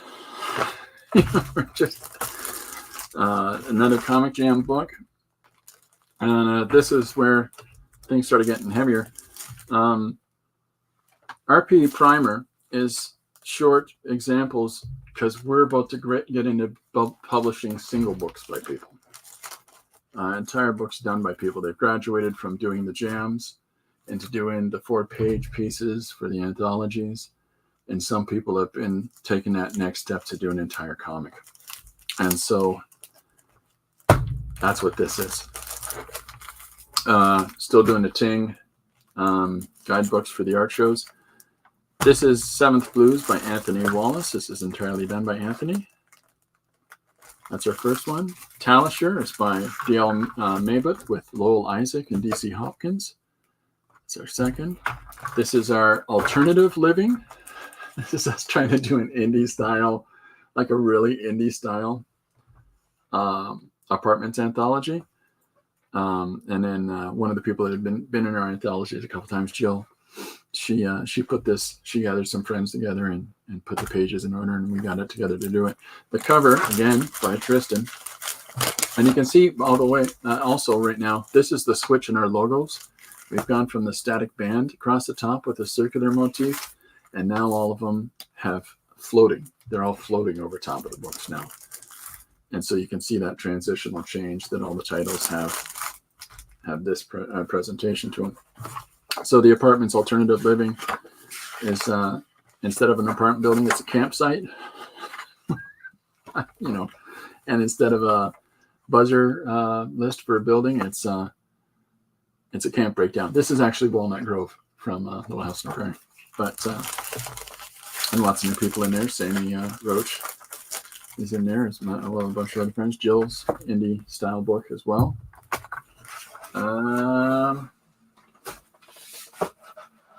Just another Comic Jam book. And this is where things started getting heavier. RP Primer is short examples because we're about to get into publishing single books by people. Entire books done by people. They've graduated from doing the jams into doing the 4-page pieces for the anthologies. And some people have been taking that next step to do an entire comic. And so that's what this is. Still doing the Ting guidebooks for the art shows. This is Seventh Blues by Anthony Wallace. This is entirely done by Anthony. That's our first one. Talisher is by D.L. Mabut with Lowell Isaac and D.C. Hopkins. That's our second. This is our alternative living. This is us trying to do an indie style, like a really indie style apartments anthology. And then one of the people that had been in our anthologies a couple times, Jill, she put this, she gathered some friends together and put the pages in order, and we got it together to do it. The cover, again, by Tristan. And you can see all the way, also right now, this is the switch in our logos. We've gone from the static band across the top with a circular motif, and now all of them have floating. They're all floating over top of the books now. And so you can see that transitional change that all the titles have this presentation to them. So the apartment's alternative living is, instead of an apartment building, it's a campsite. You know, and instead of a buzzer list for a building, it's a camp breakdown. This is actually Walnut Grove from Little House on the Prairie. But and lots of new people in there. Sammy Roach is in there, as well as a bunch of other friends. Jill's indie style book as well.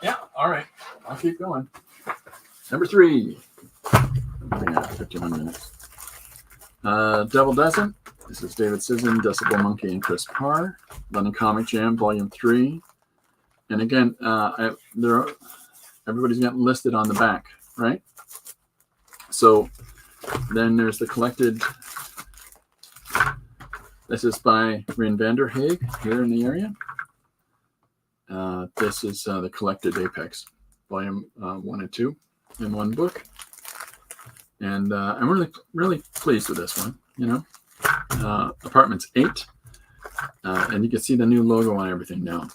Yeah, all right. I'll keep going. Number 3. We got 51 minutes. Devil Doesn't. This is David Sisson, Decibel Monkey, and Chris Parr. London Comic Jam, Volume 3. And again, everybody's got listed on the back, right? So then there's the collected. This is by Rin Vanderhaeg here in the area. This is the collected Apex, Volume 1 and 2 in one book. And I'm really pleased with this one, you know. Apartments 8. And you can see the new logo on everything now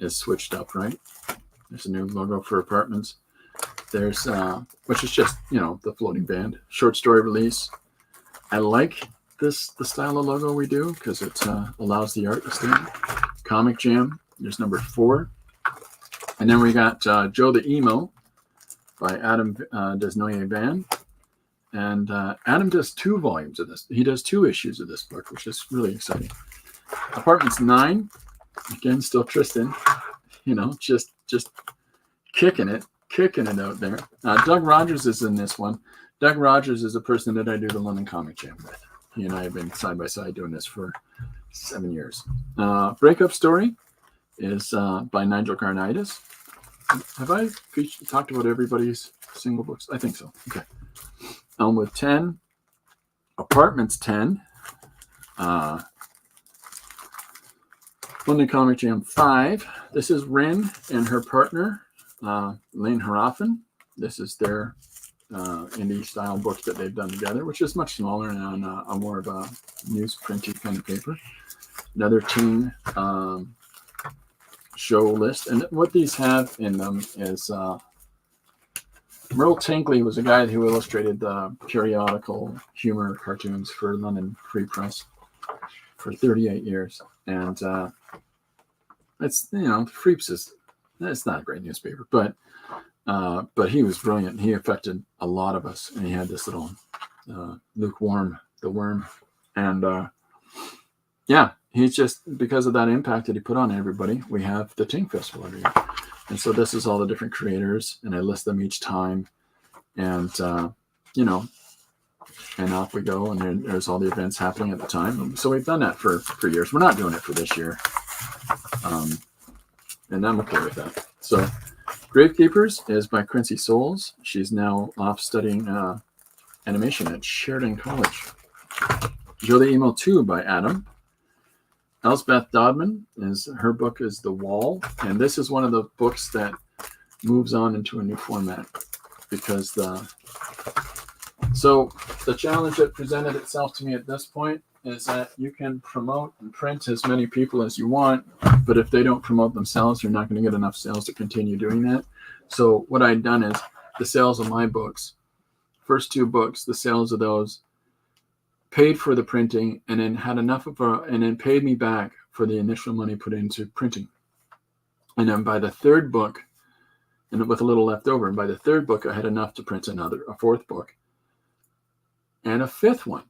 is switched up, right? There's a new logo for Apartments. There's, which is just, you know, the floating band. Short story release. I like the style of logo we do because it allows the art to stand. Comic Jam. There's number 4. And then we got Joe the Emo by Adam Desnoyer Van. And Adam does 2 volumes of this. He does 2 issues of this book, which is really exciting. Apartments 9. Again, still Tristan. You know, just kicking it out there. Doug Rogers is in this one. Doug Rogers is a person that I do the London Comic Jam with. He and I have been side by side doing this for 7 years. Breakup Story is by Nigel Garnitis. Have I talked about everybody's single books? I think so. Okay. Elmwood 10. Apartments 10. London Comic Jam 5. This is Rin and her partner, Lane Haraffen. This is their indie style book that they've done together, which is much smaller and on more of a newsprinty kind of paper. Another teen show list. And what these have in them is Merle Tinkley was a guy who illustrated the periodical humor cartoons for London Free Press for 38 years. And it's, you know, Freeps it's not a great newspaper, but he was brilliant. He affected a lot of us, and he had this little lukewarm, the worm, and yeah, he's just, because of that impact that he put on everybody, we have the Ting Festival every year, and so this is all the different creators, and I list them each time, and you know, and off we go, and there's all the events happening at the time. So we've done that for years. We're not doing it for this year, and I'm okay with that. So Gravekeepers is by Quincy Souls. She's now off studying animation at Sheridan College. Joe the Emo 2 by Adam. Elsbeth Dodman, her book is The Wall, and this is one of the books that moves on into a new format because so the challenge that presented itself to me at this point is that you can promote and print as many people as you want, but if they don't promote themselves, you're not going to get enough sales to continue doing that. So what I'd done is the sales of my books, first 2 books, the sales of those paid for the printing, and then had enough and then paid me back for the initial money put into printing. And then by the 3rd book, and with a little left over, and by the 3rd book, I had enough to print a 4th book and a 5th one.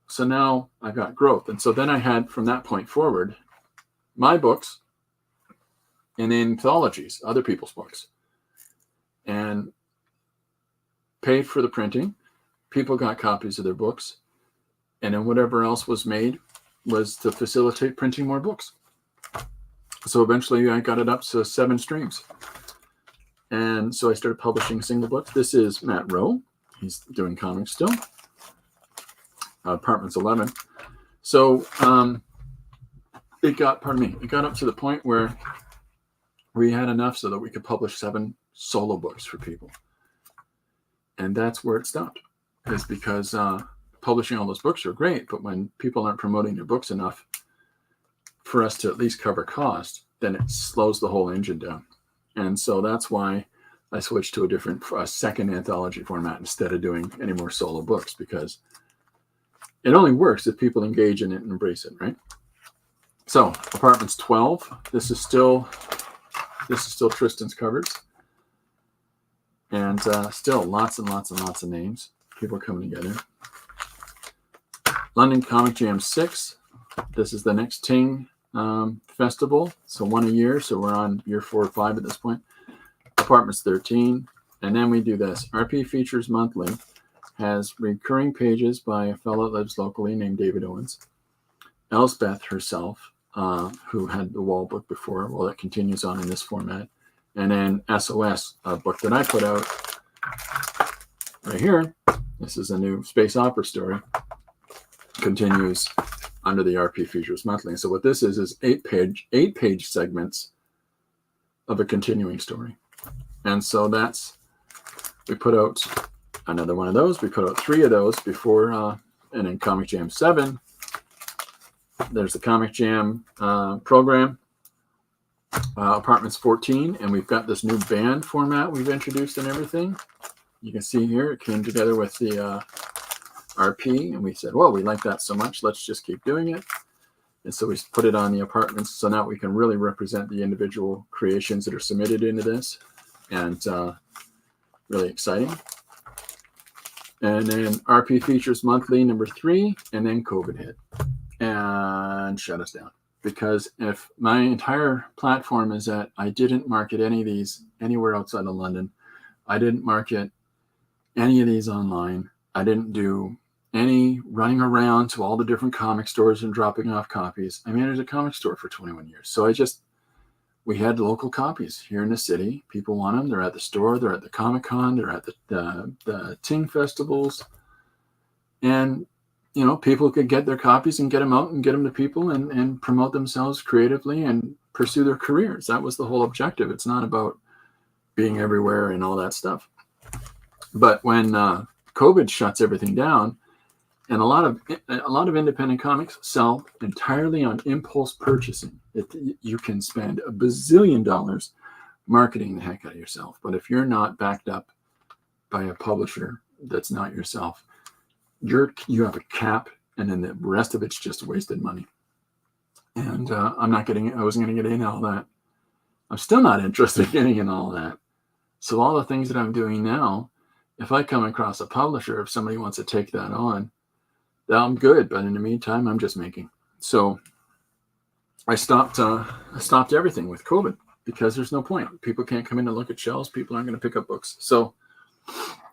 So now I got growth. And so then I had, from that point forward, my books and anthologies, other people's books, and paid for the printing. People got copies of their books. And then whatever else was made was to facilitate printing more books. So eventually I got it up to 7 streams. And so I started publishing single books. This is Matt Rowe. He's doing comics still. Apartments 11. So it got up to the point where we had enough so that we could publish 7 solo books for people. And that's where it stopped. Is because publishing all those books are great, but when people aren't promoting their books enough for us to at least cover cost, then it slows the whole engine down. And so that's why I switched to a second anthology format instead of doing any more solo books, because it only works if people engage in it and embrace it, right? So Apartments 12, this is still Tristan's covers. And still lots and lots and lots of names. People coming together. London Comic Jam 6. This is the next Ting festival. So 1 a year. So we're on year 4 or 5 at this point. Apartments 13. And then we do this. RP Features Monthly has recurring pages by a fellow that lives locally named David Owens. Elsbeth herself, who had the wall book before. Well, that continues on in this format. And then SOS, a book that I put out right here. This is a new space opera story. Continues under the RP Features Monthly. So what this is 8-page segments of a continuing story. And so we put out another one of those. We put out 3 of those before, and in Comic Jam 7, there's the Comic Jam program. Apartments 14, and we've got this new band format we've introduced and everything. You can see here it came together with the RP, and we said, well, we like that so much, let's just keep doing it. And so we put it on the Apartments, so now we can really represent the individual creations that are submitted into this, and really exciting. And then RP Features Monthly number 3, and then COVID hit and shut us down. Because if my entire platform is that I didn't market any of these anywhere outside of London, I didn't market any of these online, I didn't do any running around to all the different comic stores and dropping off copies. I managed a comic store for 21 years. So we had local copies here in the city. People want them. They're at the store. They're at the Comic-Con. They're at the Ting festivals. And people could get their copies and get them out and get them to people and promote themselves creatively and pursue their careers. That was the whole objective. It's not about being everywhere and all that stuff. But when COVID shuts everything down, and a lot of independent comics sell entirely on impulse purchasing. You can spend $1 bazillion marketing the heck out of yourself. But if you're not backed up by a publisher that's not yourself, you have a cap, and then the rest of it's just wasted money. And I wasn't going to get into all that. I'm still not interested in getting in all that. So all the things that I'm doing now, if I come across a publisher, if somebody wants to take that on, then I'm good. But in the meantime, I'm just making. So I stopped everything with COVID because there's no point. People can't come in and look at shelves. People aren't going to pick up books. So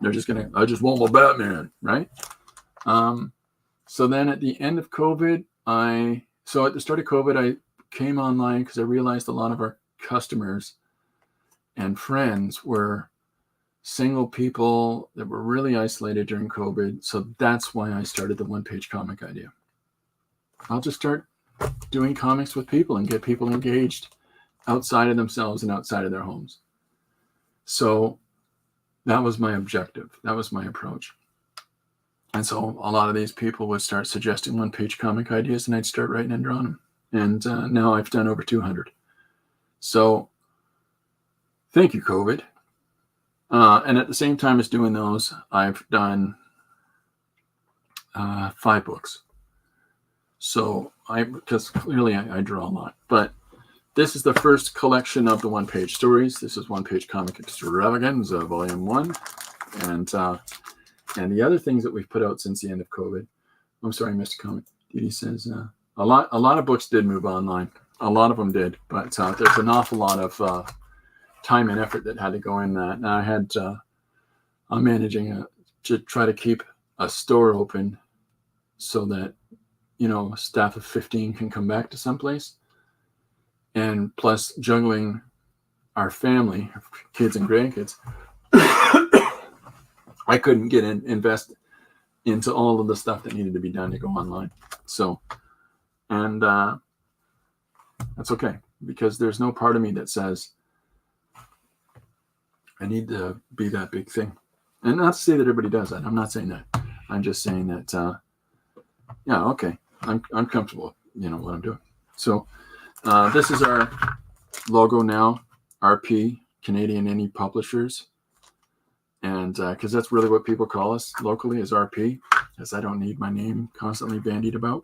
they're just I just want my Batman, right? So then at the end of COVID, at the start of COVID, I came online because I realized a lot of our customers and friends were single people that were really isolated during COVID. So that's why I started the one-page comic idea. I'll just start doing comics with people and get people engaged outside of themselves and outside of their homes. So that was my objective. That was my approach. And so a lot of these people would start suggesting one-page comic ideas, and I'd start writing and drawing them. And now I've done over 200. So thank you, COVID. And at the same time as doing those, I've done 5 books. So because clearly I draw a lot. But this is the first collection of the one-page stories. This is One Page Comic Extravaganza, Volume 1. And the other things that we've put out since the end of COVID. I'm sorry, Mr. Comic. Didi says a lot of books did move online. A lot of them did, but there's an awful lot of time and effort that had to go in that. Now I'm managing to try to keep a store open so that a staff of 15 can come back to someplace, and plus juggling our family, kids and grandkids. I couldn't invest into all of the stuff that needed to be done to go online. So, and that's okay, because there's no part of me that says I need to be that big thing. And not to say that everybody does that. I'm not saying that. I'm just saying that, okay, I'm comfortable, what I'm doing. So this is our logo now, RP, Canadian Indie Publishers. And because that's really what people call us locally, is RP, because I don't need my name constantly bandied about.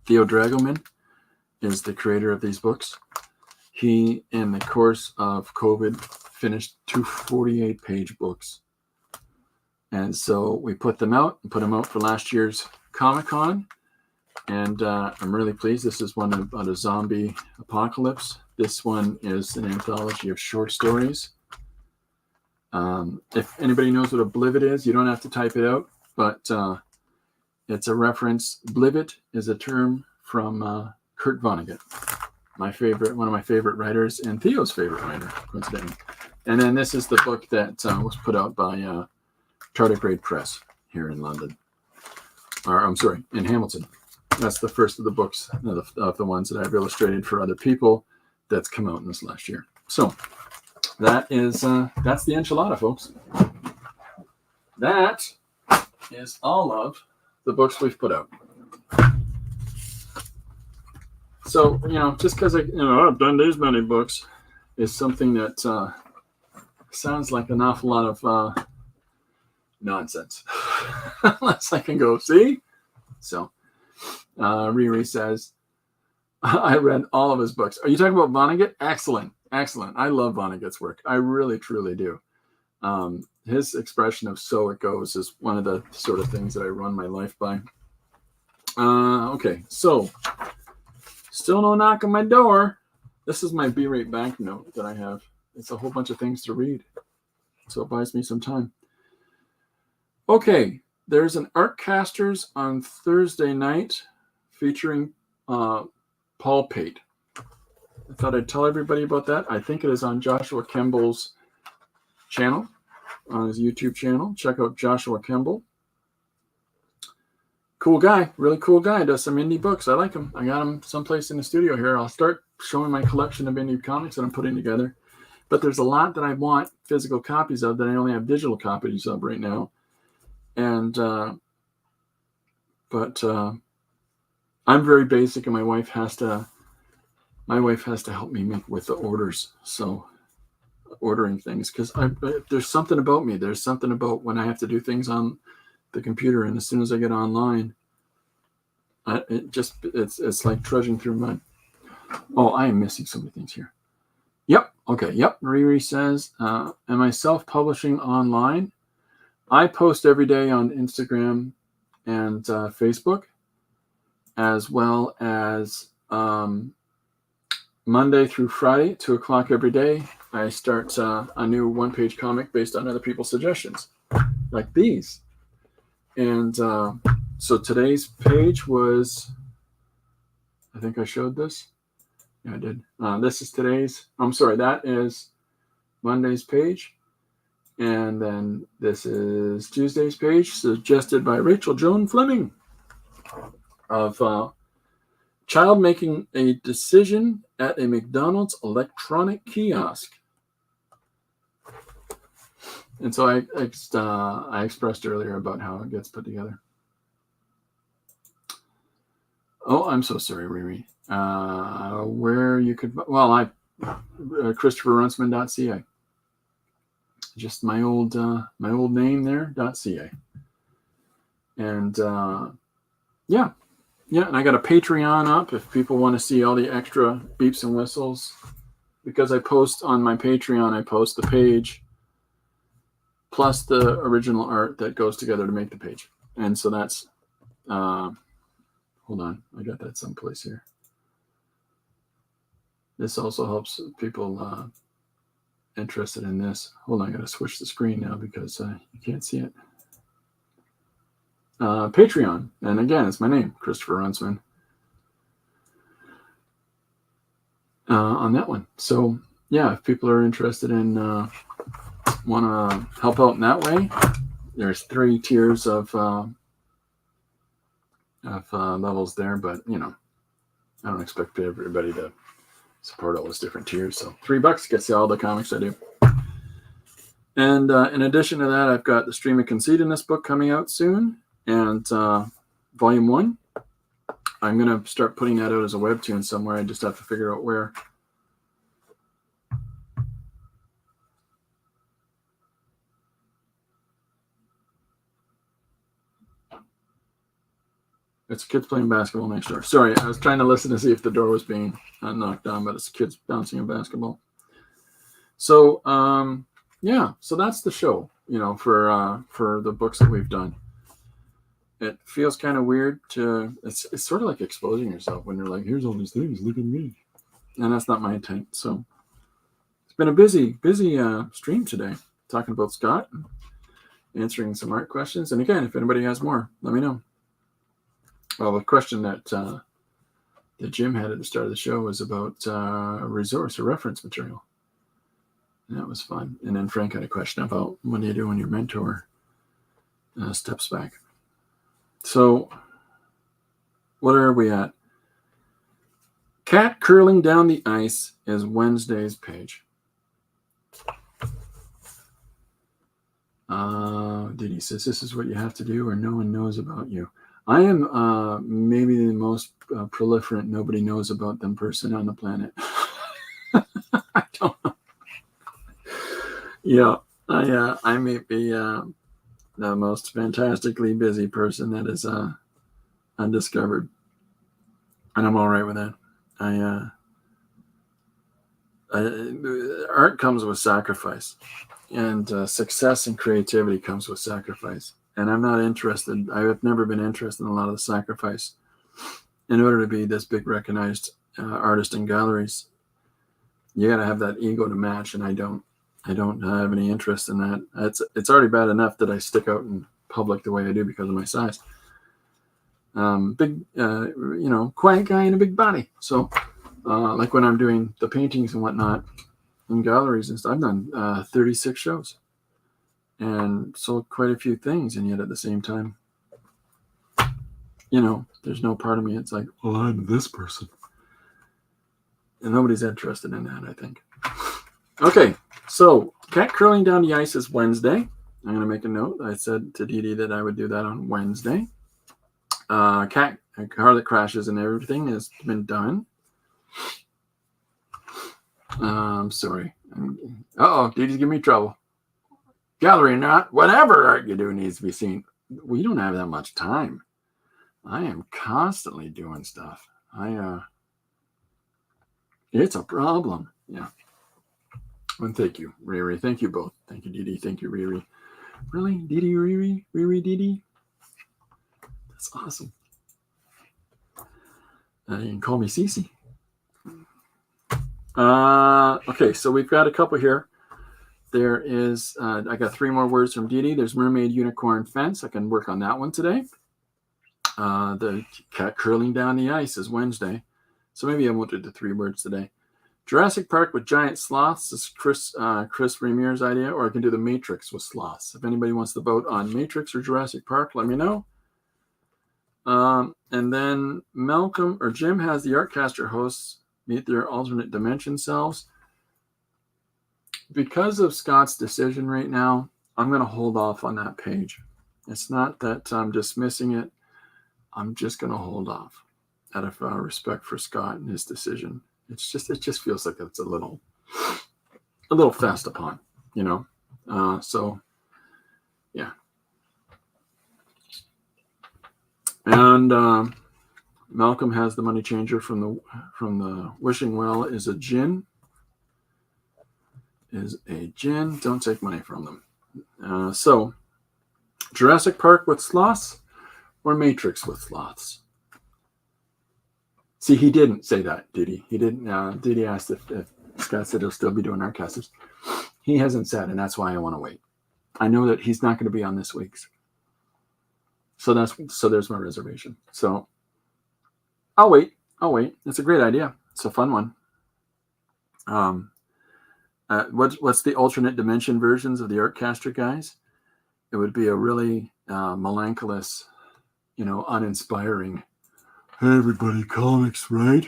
Theo Dragoman is the creator of these books. He, in the course of COVID, finished 2 48-page books. And so we put them out for last year's Comic-Con. And I'm really pleased. This is one about a zombie apocalypse. This one is an anthology of short stories. If anybody knows what a blivet is, you don't have to type it out, but it's a reference. Blivet is a term from Kurt Vonnegut, one of my favorite writers, and Theo's favorite writer, coincidentally. And then this is the book that was put out by Tardigrade Press here in London. Or I'm sorry, in Hamilton. That's the first of the books of the ones that I've illustrated for other people that's come out in this last year. So that's the enchilada, folks. That is all of the books we've put out. So, just because I've done these many books is something that sounds like an awful lot of nonsense. Unless I can go, see? So, Riri says, I read all of his books. Are you talking about Vonnegut? Excellent. I love Vonnegut's work. I really, truly do. His expression of "so it goes" is one of the sort of things that I run my life by. Okay, so still no knock on my door. This is my B-rate banknote that I have. It's a whole bunch of things to read, so it buys me some time. Okay, there's an Artcasters on Thursday night featuring Paul Pate. I thought I'd tell everybody about that. I think it is on Joshua Kemball's channel, on his YouTube channel. Check out Joshua Kemble. Cool guy, really cool guy. Does some indie books. I like him. I got him someplace in the studio here. I'll start showing my collection of indie comics that I'm putting together. But there's a lot that I want physical copies of that I only have digital copies of right now. And but I'm very basic, and my wife has to help me make with the orders. So ordering things, because there's something about me. There's something about when I have to do things on the computer, and as soon as I get online, it's like trudging through mud. Oh, I am missing so many things here. Yep. Okay. Yep. Riri says, am I self-publishing online? I post every day on Instagram and Facebook, as well as Monday through Friday, 2:00 every day. I start a new one-page comic based on other people's suggestions, like these. And so today's page was, I think I showed this. Yeah, I did. This is today's. I'm sorry, that is Monday's page. And then this is Tuesday's page, suggested by Rachel Joan Fleming, of child making a decision at a McDonald's electronic kiosk. And so I expressed earlier about how it gets put together. Oh, I'm so sorry, Riri. Where you could, well, ChristopherRuntsman.ca. Just my old name there, .ca. And yeah, and I got a Patreon up if people want to see all the extra beeps and whistles. Because I post on my Patreon, I post the page plus the original art that goes together to make the page. And so that's, hold on, I got that someplace here. This also helps people interested in this. Hold on, I got to switch the screen now because you can't see it. Patreon, and again, it's my name, Christopher Runtsman, on that one. So yeah, if people are interested in want to help out in that way, there's 3 tiers of levels there, but I don't expect everybody to support all those different tiers. So $3 gets you all the comics I do. And in addition to that, I've got the Stream of Conceit in this book coming out soon, and Volume 1. I'm going to start putting that out as a webtoon somewhere. I just have to figure out where. It's kids playing basketball next door. Sorry, I was trying to listen to see if the door was being knocked down, but it's kids bouncing a basketball. So, so that's the show, for the books that we've done. It feels kind of weird it's sort of like exposing yourself when you're like, here's all these things, look at me. And that's not my intent. So it's been a busy stream today, talking about Scott and answering some art questions. And again, if anybody has more, let me know. Well, the question that Jim had at the start of the show was about resource or reference material. And that was fun. And then Frank had a question about what do you do when your mentor steps back. So what are we at? Cat curling down the ice is Wednesday's page. Diddy says, this is what you have to do or no one knows about you. I am maybe the most proliferate nobody knows about them person on the planet. I don't know. Yeah, I may be the most fantastically busy person that is undiscovered. And I'm all right with that. Art comes with sacrifice. And success and creativity comes with sacrifice. And I'm not interested. I have never been interested in a lot of the sacrifice. In order to be this big recognized artist in galleries, you got to have that ego to match, and I don't have any interest in that. It's already bad enough that I stick out in public the way I do because of my size. Big, quiet guy in a big body. So, like when I'm doing the paintings and whatnot in galleries and stuff, I've done 36 shows and sold quite a few things, and yet at the same time, there's no part of me. It's like, well, I'm this person. And nobody's interested in that, I think. Okay, so cat curling down the ice is Wednesday. I'm going to make a note. I said to Dee Dee that I would do that on Wednesday. Car that crashes and everything has been done. Sorry. Uh-oh, Dee Dee's giving me trouble. Gallery or not, whatever art you do needs to be seen. We don't have that much time. I am constantly doing stuff. It's a problem. Yeah. And thank you, Riri. Thank you both. Thank you, Dee Dee. Thank you, Riri. Really? Dee Dee, Riri? Riri, Dee Dee? That's awesome. You can call me Cece. Okay, so we've got a couple here. There is, I got 3 more words from Dee Dee. There's Mermaid, Unicorn, Fence. I can work on that one today. The cat curling down the ice is Wednesday. So maybe I won't do the 3 words today. Jurassic Park with giant sloths is Chris Ramir's idea, or I can do the Matrix with sloths. If anybody wants to vote on Matrix or Jurassic Park, let me know. And then Malcolm or Jim has the Artcaster hosts meet their alternate dimension selves. Because of Scott's decision right now, I'm going to hold off on that page. It's not that I'm dismissing it. I'm just going to hold off out of respect for Scott and his decision. It just feels like it's a little fast upon, so yeah. And Malcolm has the money changer from the wishing well is a gin. Don't take money from them. So Jurassic Park with sloths or Matrix with sloths? See, he didn't say that, did he? He didn't. Did he ask if Scott said he'll still be doing Narcassus? He hasn't said, and that's why I want to wait. I know that he's not going to be on this week's. So there's my reservation. So I'll wait. It's a great idea. It's a fun one. What's the alternate dimension versions of the Artcaster guys? It would be a really melancholous, uninspiring. Hey, everybody, comics, right?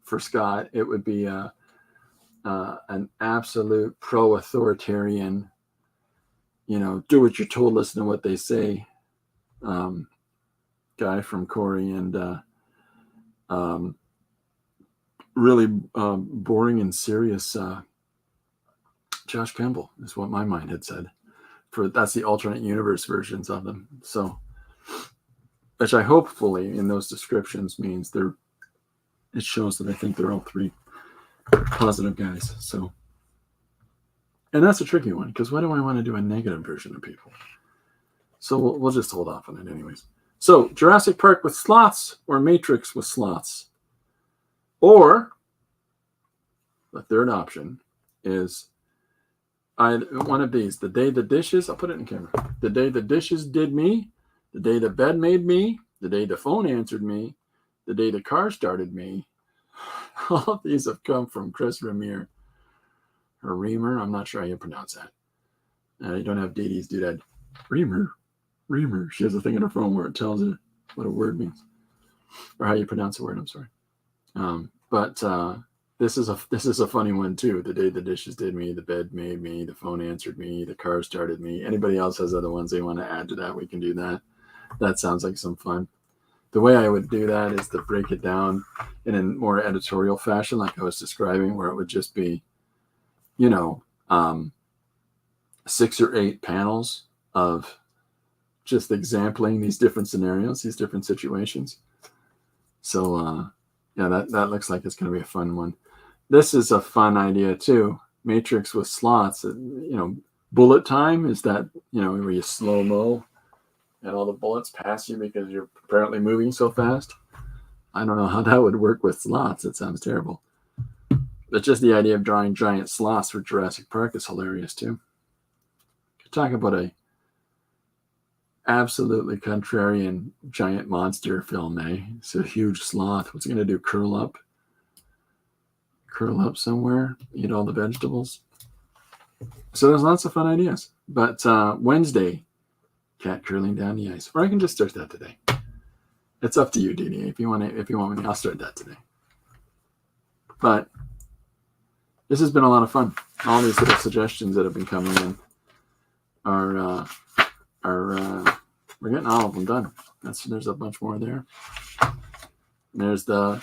For Scott, it would be an absolute pro-authoritarian, do what you're told, listen to what they say, guy from Corey, and really boring and serious Josh Campbell is what my mind had said. That's the alternate universe versions of them. So, which I hopefully in those descriptions means it shows that I think they're all three positive guys. So, and that's a tricky one because why do I want to do a negative version of people? So we'll just hold off on it anyways. So Jurassic Park with sloths or Matrix with sloths, or the third option is one of these. The day the dishes, I'll put it in camera. The day the dishes did me, the day the bed made me, the day the phone answered me, the day the car started me. All of these have come from Chris Remir. Or Reamer, I'm not sure how you pronounce that. You don't have Dee Dee's doodad. Reamer. She has a thing in her phone where it tells her what a word means. Or how you pronounce a word, I'm sorry. But this is a funny one too. The day the dishes did me, the bed made me, the phone answered me, the car started me. Anybody else has other ones they want to add to that, we can do that. That sounds like some fun. The way I would do that is to break it down in a more editorial fashion, like I was describing, where it would just be, 6 or 8 panels of just exempling these different scenarios, these different situations. So, that looks like it's going to be a fun one. This is a fun idea too. Matrix with slots. Bullet time is that, where you slow-mo and all the bullets pass you because you're apparently moving so fast. I don't know how that would work with slots. It sounds terrible. But just the idea of drawing giant sloths for Jurassic Park is hilarious too. Talk about a absolutely contrarian giant monster film, eh? It's a huge sloth. What's it going to do? Curl up somewhere, eat all the vegetables. So there's lots of fun ideas. But Wednesday, cat curling down the ice. Or I can just start that today. It's up to you, Dee Dee. If you want me, I'll start that today. But this has been a lot of fun. All these little suggestions that have been coming in are we're getting all of them done. There's a bunch more there. There's the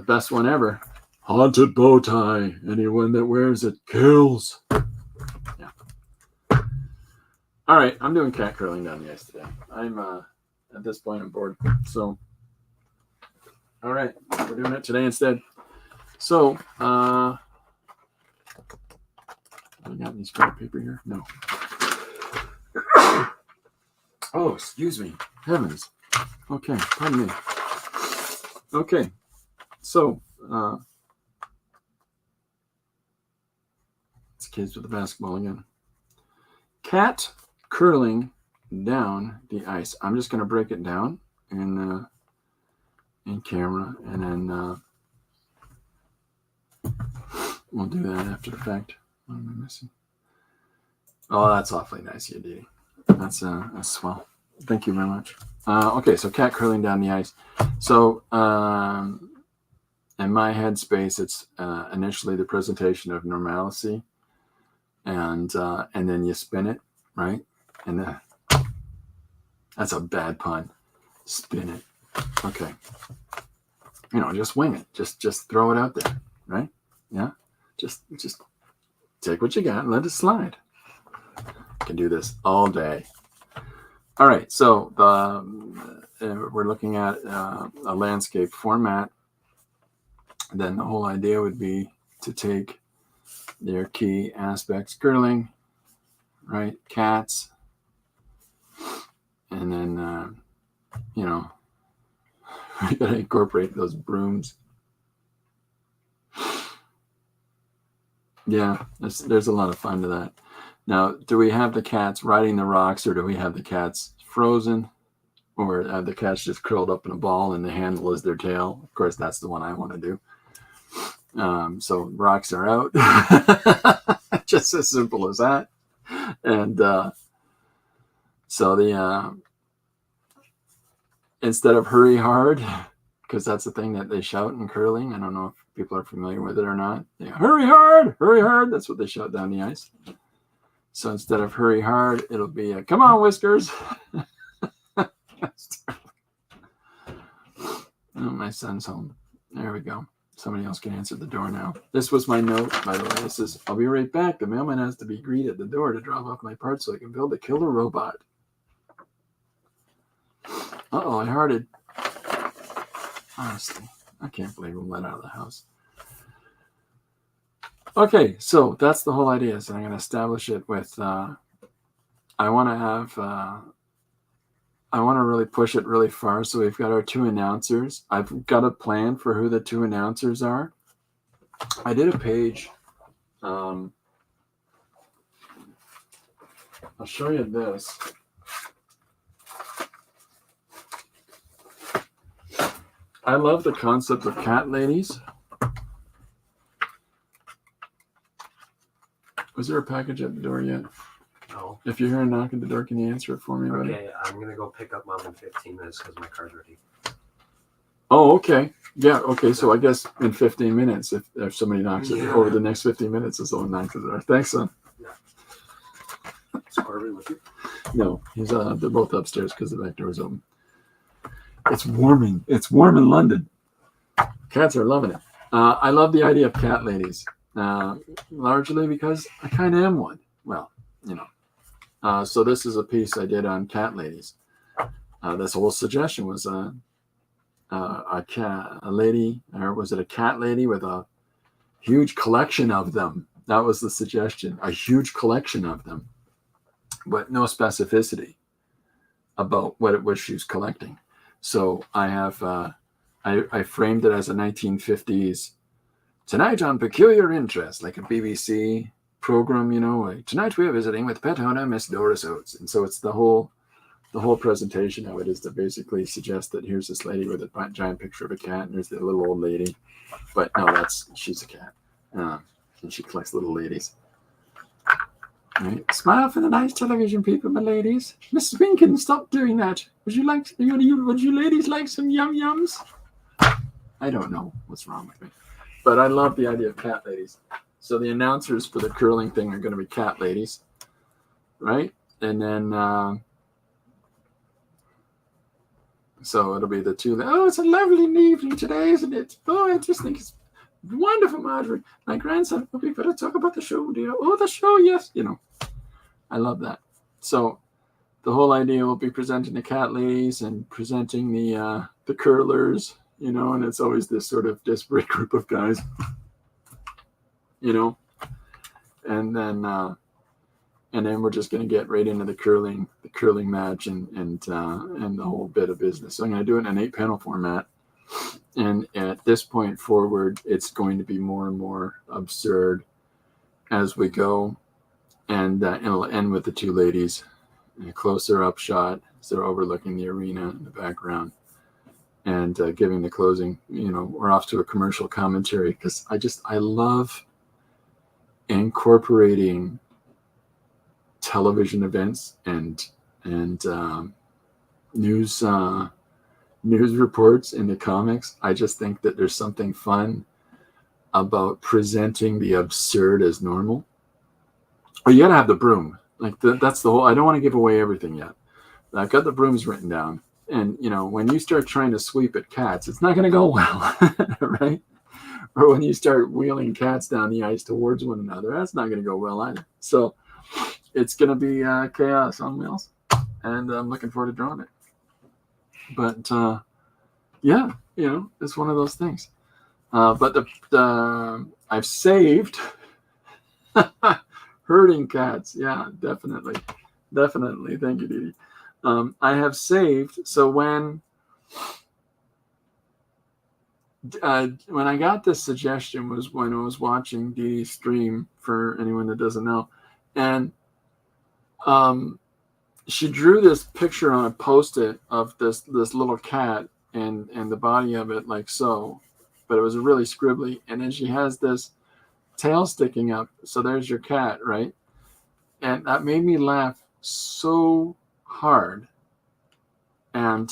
best one ever. Haunted bow tie. Anyone that wears it kills. Yeah. All right, I'm doing cat curling down the ice today. I'm at this point I'm bored. So all right, we're doing it today instead. So I got any scrap paper here? No. Oh, excuse me. Heavens. Okay, pardon me. Okay, so it's kids with the basketball again. Cat curling down the ice. I'm just going to break it down in camera, and then we'll do that after the fact. What am I missing? Oh, that's awfully nice, you Dee. That's swell. Thank you very much. Okay, so cat curling down the ice. So in my headspace, it's initially the presentation of normalcy, and then you spin it, right? And that's a bad pun. Spin it. Okay. Just wing it. Just throw it out there, right? Yeah. Just take what you got and let it slide. I can do this all day. All right. So we're looking at a landscape format. Then the whole idea would be to take their key aspects, curling, right? Cats. And then, we got to incorporate those brooms. Yeah, there's a lot of fun to that. Now, do we have the cats riding the rocks, or do we have the cats frozen, or have the cats just curled up in a ball and the handle is their tail? Of course, that's the one I want to do. So rocks are out. Just as simple as that. And so instead of hurry hard, because that's the thing that they shout in curling. I don't know if people are familiar with it or not. Hurry hard. That's what they shout down the ice. So instead of hurry hard, it'll be come on, Whiskers. Oh, my son's home. There we go. Somebody else can answer the door now. This was my note, by the way. It says, I'll be right back. The mailman has to be greeted at the door to drop off my parts so I can build a killer robot. Uh-oh, I hearted. Honestly, I can't believe I'm let out of the house. Okay, so that's the whole idea. So I'm going to establish it with, I want to really push it really far. So we've got our two announcers. I've got a plan for who the two announcers are. I did a page. I'll show you this. I love the concept of cat ladies. Was there a package at the door yet? No. If you hear a knock at the door, can you answer it for me, buddy? Okay, I'm going to go pick up Mom in 15 minutes because my car's ready. Oh, okay. Yeah, okay. So I guess in 15 minutes, if somebody knocks it over the next 15 minutes, if someone knocks at the door. Thanks, son. Yeah. Is Corbin with you? No, he's they're both upstairs because the back door is open. It's warming. It's warm in London. Cats are loving it. I love the idea of cat ladies, largely because I kind of am one. Well, so this is a piece I did on cat ladies. This whole suggestion was a lady, or was it a cat lady with a huge collection of them? That was the suggestion, a huge collection of them, but no specificity about what it was she was collecting. So I have, I framed it as a 1950s, tonight on Peculiar Interest, like a BBC program, like, tonight we are visiting with pet owner Miss Doris Oates. And so it's the whole presentation of it is to basically suggest that here's this lady with a giant picture of a cat, and there's the little old lady. But no, she's a cat. And she collects little ladies. Right. Smile for the nice television people, my ladies. Mrs. Winkin, stop doing that. Would you ladies like some yum-yums? I don't know what's wrong with me. But I love the idea of cat ladies. So the announcers for the curling thing are going to be cat ladies. Right? And then, so it'll be the two. Oh, it's a lovely evening today, isn't it? Oh, I just think it's wonderful, Marjorie. My grandson, we better talk about the show, dear. Oh, the show, yes. I love that. So the whole idea will be presenting the cat ladies and presenting the curlers, and it's always this sort of disparate group of guys, and then we're just going to get right into the curling match and the whole bit of business. So I'm going to do it in an 8-panel format. And at this point forward, it's going to be more and more absurd as we go. And it'll end with the two ladies in a closer up shot as they're overlooking the arena in the background and giving the closing. We're off to a commercial commentary because I love incorporating television events and news reports into comics. I just think that there's something fun about presenting the absurd as normal. Oh, you gotta have the broom. Like that's the whole. I don't want to give away everything yet. I've got the brooms written down, and when you start trying to sweep at cats, it's not going to go well, right? Or when you start wheeling cats down the ice towards one another, that's not going to go well either. So it's going to be chaos on wheels, and I'm looking forward to drawing it. But yeah, it's one of those things. But the I've saved herding cats. Yeah, definitely. Thank you, Dee Dee. I have saved. So when I got this suggestion was when I was watching Dee Dee's stream, for anyone that doesn't know, and she drew this picture on a Post-it of this little cat and the body of it like so, but it was really scribbly, and then she has this tail sticking up. So there's your cat, right? And that made me laugh so hard, and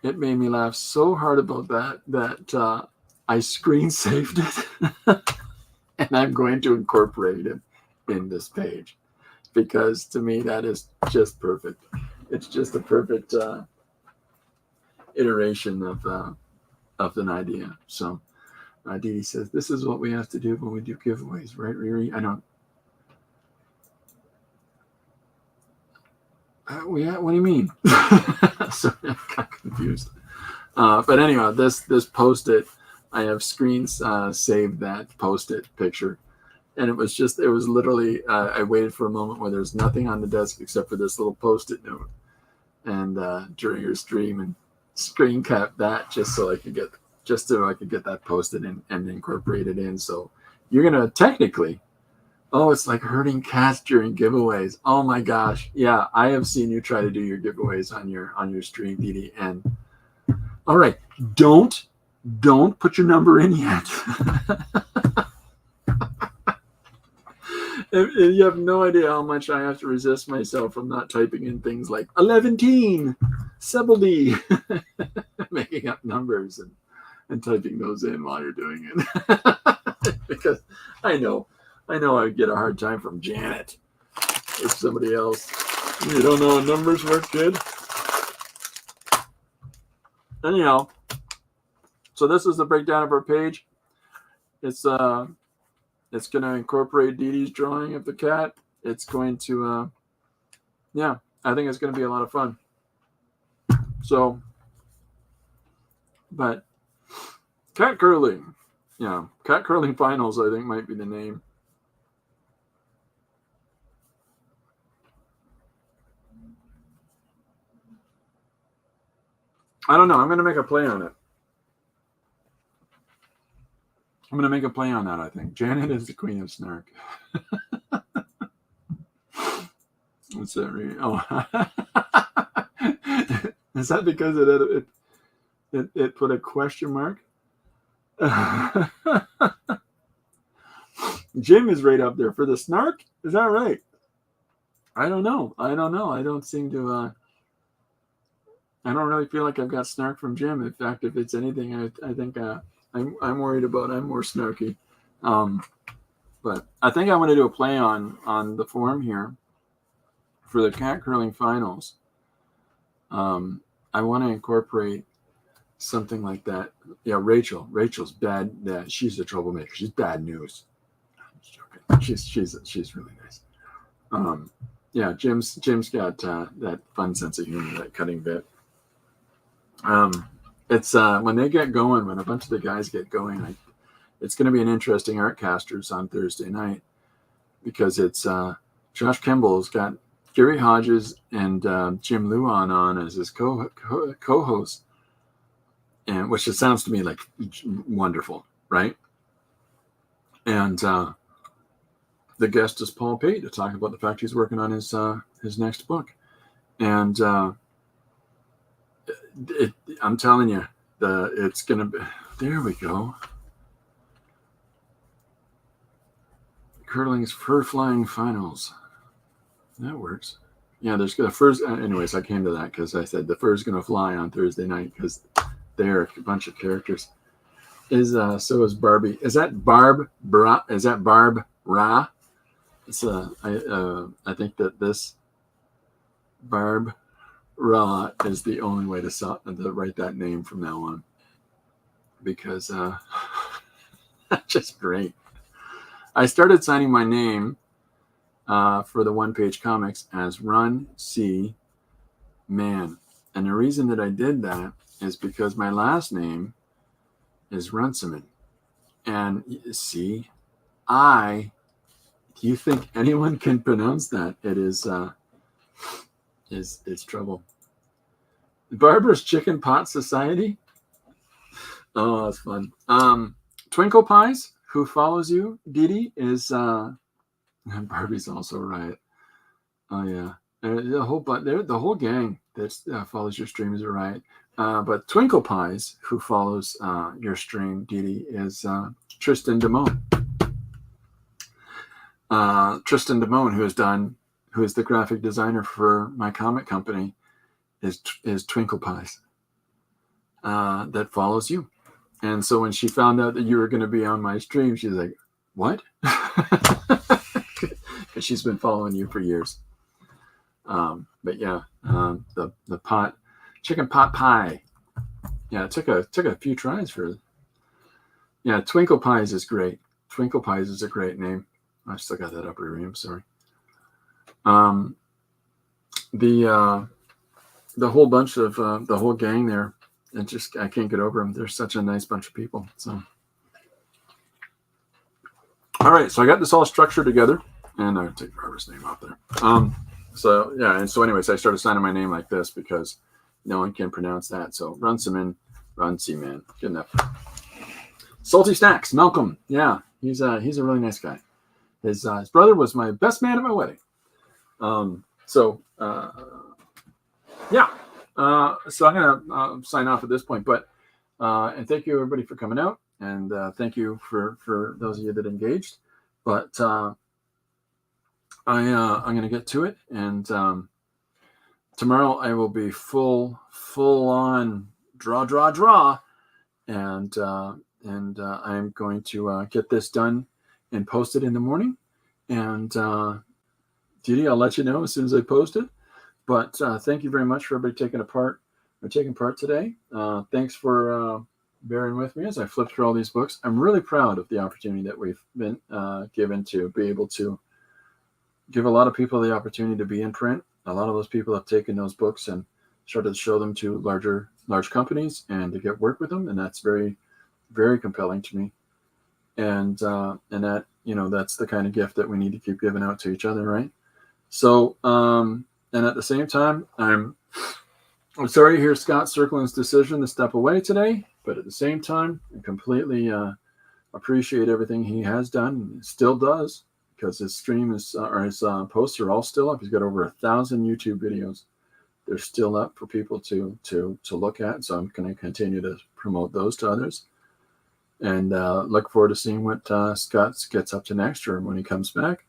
it made me laugh so hard about that I screen saved it, and I'm going to incorporate it in this page, because to me that is just perfect. It's just a perfect iteration of an idea. So Dee Dee says, this is what we have to do when we do giveaways, right, Riri? I don't. What do you mean? Sorry, I got confused. But anyhow, this Post-it, I have screens saved that Post-it picture. And it was literally, I waited for a moment where there's nothing on the desk except for this little Post-it note. And during her stream, and screen capped that just so I could get that Post-it and incorporate it in. So you're going to technically, it's like herding cats during giveaways. Oh my gosh. Yeah, I have seen you try to do your giveaways on your stream, Dee Dee. And all right, don't put your number in yet. You have no idea how much I have to resist myself from not typing in things like 11, Sebeldy, making up numbers and typing those in while you're doing it. Because I know I would get a hard time from Janet or somebody else. You don't know how numbers work, kid? Anyhow, so this is the breakdown of our page. It's going to incorporate Dee Dee's drawing of the cat. It's going to, I think it's going to be a lot of fun. So, but cat curling, cat curling finals, I think might be the name. I don't know. I'm going to make a play on it. I'm going to make a play on that, I think. Janet is the queen of snark. What's that read? Oh. Is that because it put a question mark? Jim is right up there for the snark. Is that right? I don't know. I don't seem to... I don't really feel like I've got snark from Jim. In fact, if it's anything, I think I'm worried about I'm more snarky. But I think I want to do a play on the form here for the cat curling finals. I want to incorporate something like that. Yeah, Rachel's bad. She's a troublemaker. She's bad news. I'm just joking. She's really nice. Yeah, Jim's got that fun sense of humor, that cutting bit. It's when they get going, when a bunch of the guys get going, it's going to be an interesting Artcasters on Thursday night, because it's Josh Kimball's got Gary Hodges and Jim Luan on as his co-host, and which it sounds to me like wonderful, right? And the guest is Paul Pate to talk about the fact he's working on his next book, and I'm telling you, it's gonna be. There we go. Curling's fur flying finals. That works. Yeah, there's the furs. Anyways, I came to that because I said the fur's gonna fly on Thursday night because they're a bunch of characters. So is Barbie. Is that Barb Bra? Is that Barb Ra? I think that this Barb Ra is the only way to write that name from now on, because that's just great. I started signing my name for the one-page comics as Run C Man, and the reason that I did that is because my last name is Runciman, and see, do you think anyone can pronounce that? It is it's trouble. Barbara's Chicken Pot Society. Oh, that's fun. Twinkle Pies, who follows you, Didi, is Barbie's also right. Oh yeah, the whole gang that follows your stream is right. But Twinkle Pies, who follows your stream, Didi, is Tristan Damone. Tristan Damone, who is the graphic designer for my comic company, is Twinkle Pies. That follows you. And so when she found out that you were going to be on my stream, she's like, "What?" Because she's been following you for years. But yeah, the chicken pot pie. Yeah, it took a few tries for. Yeah, Twinkle Pies is great. Twinkle Pies is a great name. I still got that upper ear. I'm sorry. The whole bunch of the whole gang there, I can't get over them. They're such a nice bunch of people. So, all right. So I got this all structured together, and I'll take Barbara's name off there. So yeah, and so anyways, I started signing my name like this because no one can pronounce that. So Runciman, Man. Good enough. Salty Snacks, Malcolm. Yeah, he's a really nice guy. His brother was my best man at my wedding. Yeah. So I'm gonna sign off at this point, but and thank you everybody for coming out, and thank you for those of you that engaged. But I'm gonna get to it, and tomorrow I will be full on draw, and I'm going to get this done and post it in the morning. And Didi, I'll let you know as soon as I post it. But thank you very much for everybody taking part today. Thanks for bearing with me as I flip through all these books. I'm really proud of the opportunity that we've been given to be able to give a lot of people the opportunity to be in print. A lot of those people have taken those books and started to show them to large companies and to get work with them, and that's very, very compelling to me. And that, that's the kind of gift that we need to keep giving out to each other, right? So, and at the same time, I'm sorry to hear Scott Circlin's decision to step away today, but at the same time, I completely appreciate everything he has done and still does, because his stream or his posts are all still up. He's got over 1,000 YouTube videos. They're still up for people to look at. So I'm going to continue to promote those to others, and look forward to seeing what Scott gets up to next, or when he comes back.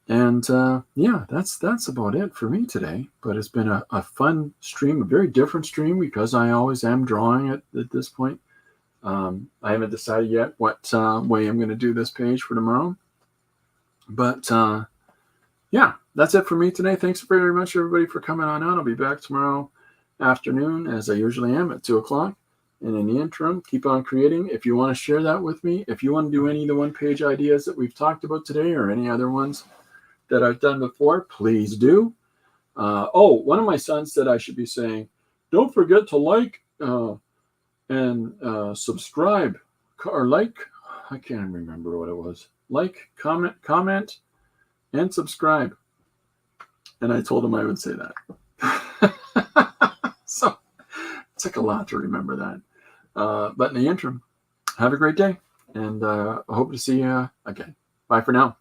And yeah, that's about it for me today. But it's been a fun stream, a very different stream, because I always am drawing at this point. I haven't decided yet what way I'm going to do this page for tomorrow. But yeah, that's it for me today. Thanks very much, everybody, for coming on out. I'll be back tomorrow afternoon, as I usually am, at 2:00. And in the interim, keep on creating. If you want to share that with me, if you want to do any of the one-page ideas that we've talked about today, or any other ones that I've done before, please do. One of my sons said I should be saying, don't forget to like and subscribe, or like, I can't remember what it was. Like, comment, and subscribe. And I told him I would say that. So it took a lot to remember that. But in the interim, have a great day, and I hope to see you again. Bye for now.